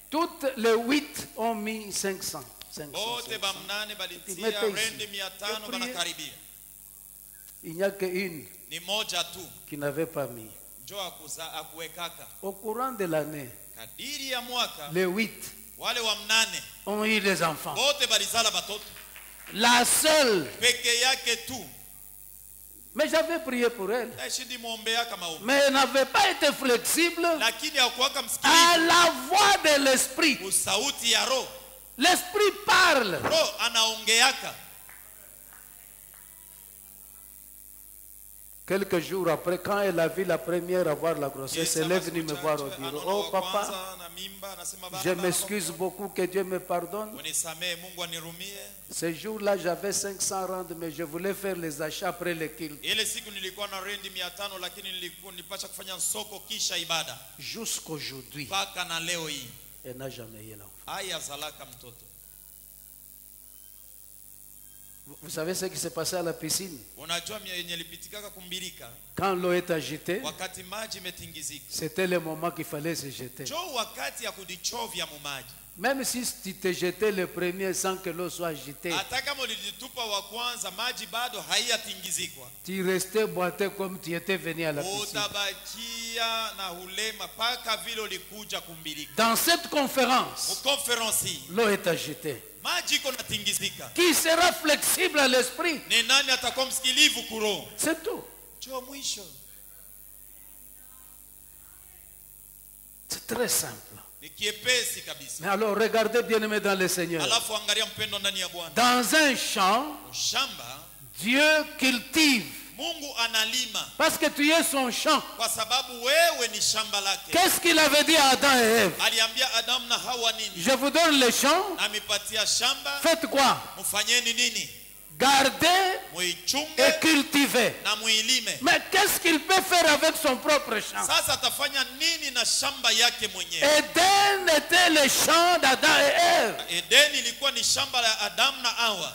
Toutes les 8 ont mis 500. 500, bote 500. bamnane balitia Mettez ici. rendi 500 Je banakaribia. Il n'y a qu'une Ni moja tu qui n'avait pas mis. njo akuwekaka. Au courant de l'année, Kadiri ya mwaka les 8 wale wa mnane ont eu des enfants. bote balizala batoto. La seule, Peke yake tu mais j'avais prié pour elle. shindi muombea kama huko, Mais elle n'avait pas été flexible lakini hakuwaka à msikilivu la voix de l'esprit. usauti ya roho. L'esprit parle. Roho anaongeaka. Quelques jours après, quand elle a vu la première avoir la grossesse, elle est venue me voir au bureau. Oh papa, je m'excuse beaucoup, que Dieu me pardonne. Ce jour-là, j'avais 500 rand, mais je voulais faire les achats après le culte. Jusqu'aujourd'hui, elle n'a jamais eu l'enfant. Vous savez ce qui s'est passé à la piscine? Quand l'eau est agitée, c'était le moment qu'il fallait se jeter. Même si tu te jetais le premier sans que l'eau soit agitée, tu restais boité comme tu étais venu à la piscine. Dans cette conférence, l'eau est agitée. Qui sera flexible à l'esprit? C'est tout. C'est très simple. Mais alors regardez bien aimé dans le Seigneur. Dans un champ, Dieu cultive. Parce que tu es son champ. Qu'est-ce qu'il avait dit à Adam et Ève? Je vous donne le champ. Faites quoi? Garder et cultiver. Mais qu'est-ce qu'il peut faire avec son propre champ? Éden était le champ d'Adam et Ève.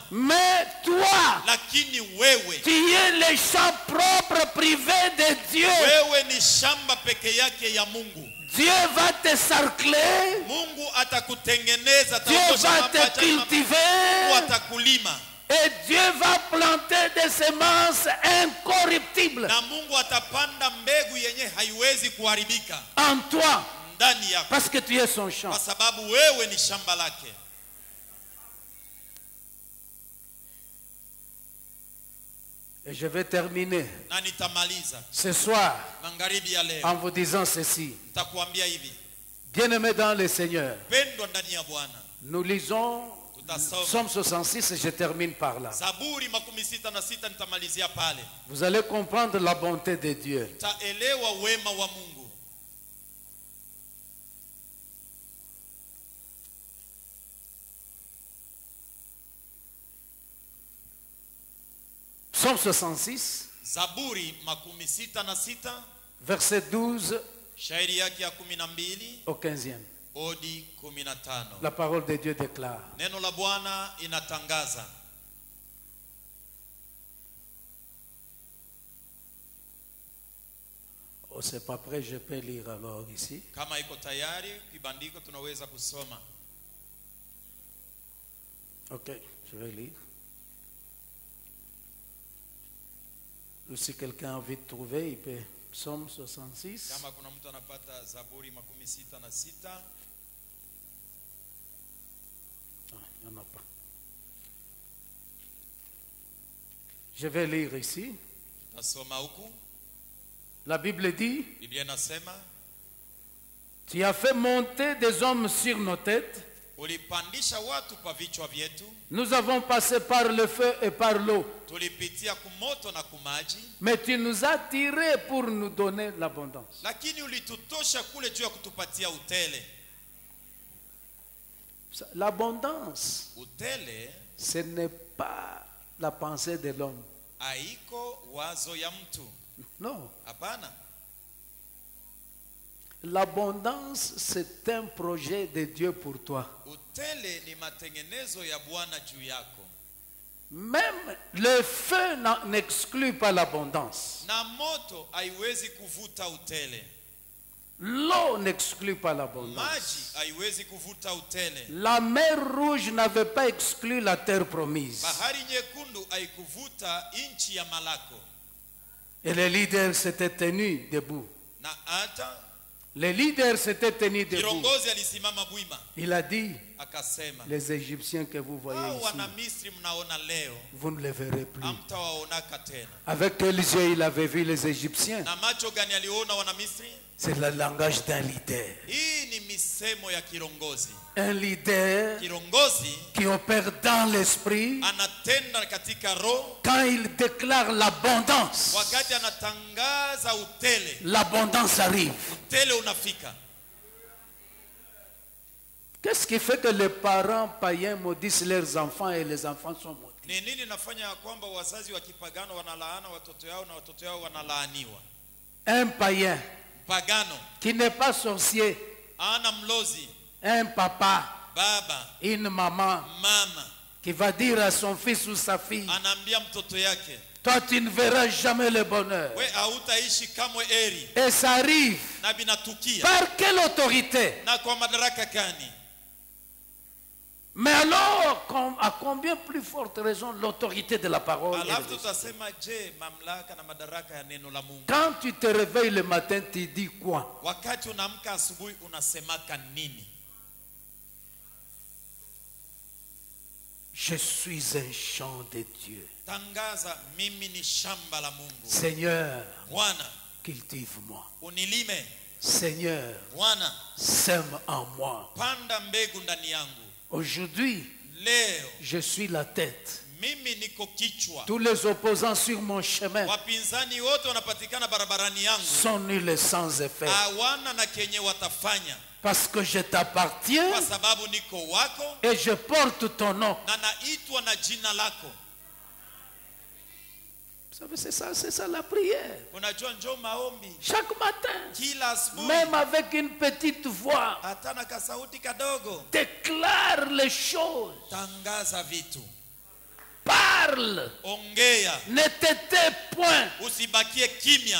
Mais toi, tu es le champ propre privé de Dieu. Dieu va te sarcler. Dieu va te cultiver. Et Dieu va planter des semences incorruptibles en toi, parce que tu es son champ. Et je vais terminer ce soir en vous disant ceci. Bien-aimés dans le Seigneur, nous lisons Psaume 66 et je termine par là. Vous allez comprendre la bonté de Dieu. Psaume 66, verset 12 au 15e. La parole de Dieu déclare. Neno la Bwana inatangaza. Oh, c'est pas prêt, je peux lire alors ici. Kama iko tayari kibandiko tunaweza kusoma. Ok, je vais lire. Ou si quelqu'un a envie de trouver, il peut. Psaume 66. Kama kuna mtu anapata Zaburi 66. Il n'y en a pas. Je vais lire ici. La Bible dit, tu as fait monter des hommes sur nos têtes. Nous avons passé par le feu et par l'eau. Mais tu nous as tirés pour nous donner l'abondance. L'abondance, ce n'est pas la pensée de l'homme. Non. L'abondance, c'est un projet de Dieu pour toi. Même le feu n'exclut pas l'abondance. L'eau n'exclut pas l'abondance. La mer Rouge n'avait pas exclu la terre promise. Et les leaders s'étaient tenus debout. Les leaders s'étaient tenus debout. Il a dit, les Égyptiens que vous voyez ici, vous ne les verrez plus. Avec quels yeux il avait vu les Égyptiens? C'est le langage d'un leader. Hii ni misemo ya kirongozi. Un leader Kirongozi qui opère dans l'esprit anatenda katika roho quand il déclare l'abondance. wakati anatangaza utele. L'abondance arrive. Utele unafika. Qu'est-ce qui fait que les parents païens maudissent leurs enfants et les enfants sont maudits? Ni nini nafanya ya kwamba wazazi wa kipagano wanalaana watoto yao na watoto yao wanalaaniwa? Un païen Pagano qui n'est pas sorcier, ana mlozi, un papa, baba, une maman mama qui va dire à son fils ou sa fille, anaambia mtoto yake, toi tu ne verras jamais le bonheur. we hautaishi kamwe eri. Et ça arrive. Na binatukia. Par quelle autorité? Na kwa madaraka gani? Mais alors, à combien plus forte raison l'autorité de la parole? Alafu tutasema je, mamlaka na madaraka ya neno la Mungu. Quand tu te réveilles le matin, tu dis quoi? Wakati unaamka asubuhi unasemaka nini? Je suis un champ de Dieu. Tangaza, mimi ni shamba la Mungu. Seigneur, Bwana, cultive-moi. unilime. Seigneur, Bwana, sème en moi. panda mbegu ndani yangu. Aujourd'hui, Leo je suis la tête. mimi niko kichwa. Tous les opposants sur mon chemin Wapinzani wote wanapatikana barabarani yangu. sont nuls sans effet. Hawana na kenye watafanya. Parce que je t'appartiens Kwa sababu niko wako et je porte ton nom. na naitwa na jina lako. Vous savez, c'est ça la prière. Unajua njoo maombi Chaque matin, kila asubuhi. même avec une petite voix, Hata na kasauti kadogo. déclare les choses. Tangaza vitu. Parle. Ongea. Ne t'étais point. Usibakie kimya.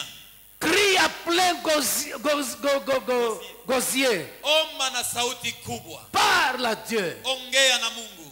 Crie à plein gosier. Omba na sauti kubwa. Parle à Dieu. Ongea na Mungu.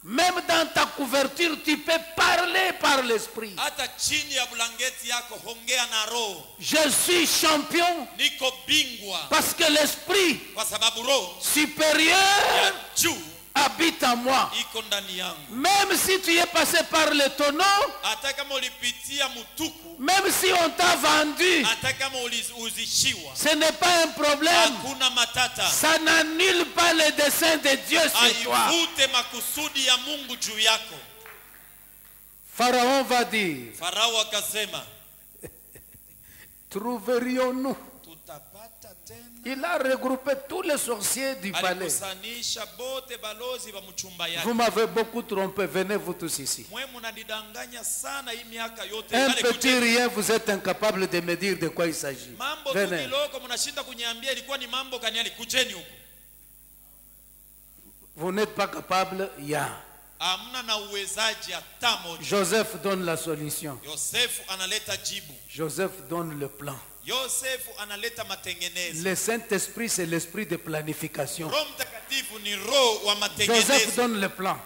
Même dans ta couverture, tu peux parler par l'esprit. Hata chini ya blanketi yako ongea na roho. Je suis champion Niko bingwa. parce que l'esprit Kwa sababu roho supérieur ya juu habite en moi. iko ndani yangu. Même si tu es passé par le tonneau, Hata kama ulipitia mutuku, même si on t'a vendu, hata kama uzishiwa, ce n'est pas un problème. hakuna matata. Ça n'annule pas le dessein de Dieu sur toi. Haivute makusudi ya Mungu juu yako. Pharaon va dire, Farao akasema, trouverions-nous? tutapata tena. Il a regroupé tous les sorciers du palais. Alikusanisha bote balozi wa mchumba yake. Vous m'avez beaucoup trompé, venez vous tous ici. Mwe mnadidanganya sana hii miaka yote. Un Kale petit kuje- rien, vous êtes incapable de me dire de quoi il s'agit. Mambo tu Venez. kiloko mnashinda kuniambia ilikuwa ni mambo gani, alikujeni huko. Vous n'êtes pas capable, il y a. Hamna na uwezaji hata moja. Joseph donne la solution. Yosefu analeta jibu. Joseph donne le plan. Yosefu analeta matengenezo. Le Saint-Esprit, c'est l'esprit de planification. Roho Mtakatifu ni roho wa Joseph matengenezo. donne le plan.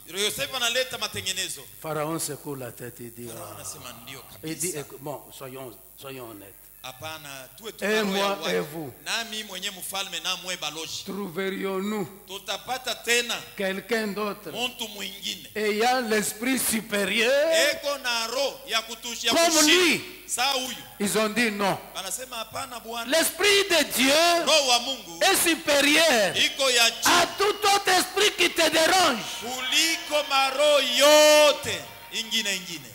Yosefu analeta matengenezo. Pharaon secoue la tête et dit, Farao ah. anasema ndio Il dit, kabisa. bon, soyons honnêtes. Hapana, tuwe tu Et na roho ya moi uwazi. et vous. Nami mwenye mfalme na mwe balozi. Trouverions-nous Tutapata tena quelqu'un d'autre mtu mwingine ayant l'esprit supérieur eko na roho ya kutushia comme lui? saa huyu? Ils ont dit non. Anasema hapana Bwana, L'esprit de Dieu roho wa Mungu est supérieur iko ya à juu tout autre esprit qui te dérange. kuliko maroho yote ingine.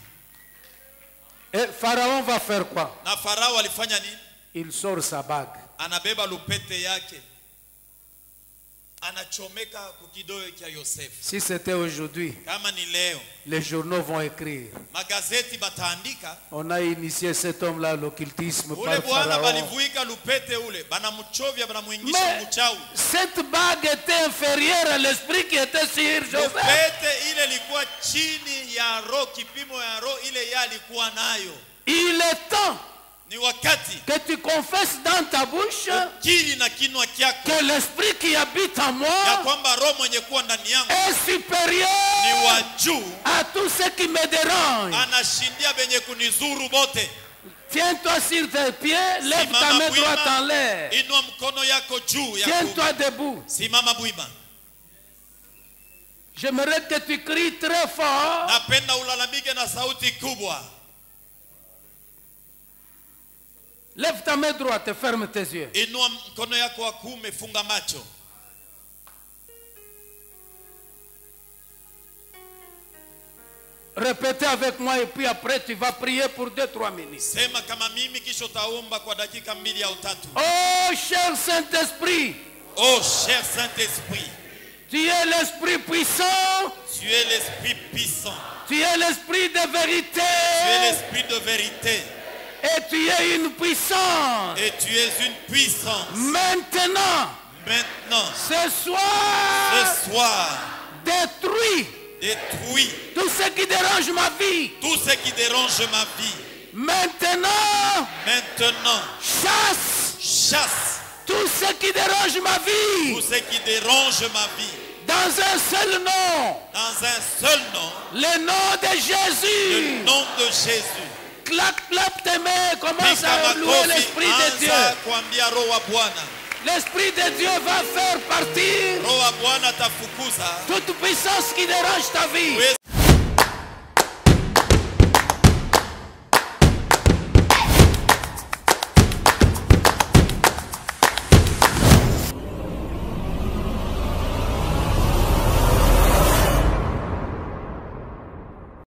Et Pharaon va faire quoi? Na Farao alifanya nini? Il sort sa bague. Anabeba lupete yake, anachomeka kukidole cha Yosefu. Si c'était aujourd'hui, Kama ni leo les journaux vont écrire. magazeti bataandika On a initié cet homme-là à l'occultisme ule par bwana Pharaon. balivuika lupete ule, banamchovya banamuingisha Mais mchawi. cette bague était inférieure à l'esprit qui était sur Joseph. Lupete ile ilikuwa chini ya roho, kipimo ya roho ile yeye alikuwa nayo. Il est temps Ni wakati que tu confesses dans ta bouche kiri na kinwa kyako que l'esprit qui habite en ya moi kwamba roho mwenye kuwa ndani yangu est ni supérieur wa juu, à tout ce qui me dérange. anashindia benye kunizuru bote. Tiens-toi sur tes pieds, lève ta main droite en l'air. Inua mkono yako juu ya Tiens-toi debout. simama bwima. J'aimerais que tu cries très fort. Napenda ulalamike na sauti kubwa. Lève ta main droite et ferme tes yeux. Inua mkono yako wa kuume, funga macho. Répétez avec moi et puis après tu vas prier pour 2-3 minutes. Sema kama mimi kisha utaomba kwa dakika 2 au 3. Oh cher Saint-Esprit. Oh cher Saint-Esprit. Tu es l'Esprit puissant. Tu es l'Esprit puissant. Tu es l'Esprit de vérité. Tu es l'Esprit de vérité. Et tu es une puissance. Et tu es une puissance. Maintenant. Ce soir. Détruis tout ce qui dérange ma vie. Tout ce qui dérange ma vie. Maintenant. Chasse tout ce qui dérange ma vie. Tout ce qui dérange ma vie. Dans un seul nom. Le nom de Jésus. Le nom de Jésus. Clap tes mains. Commence à louer l'Esprit de Dieu. L'Esprit de Dieu va faire partir toute puissance qui dérange ta vie.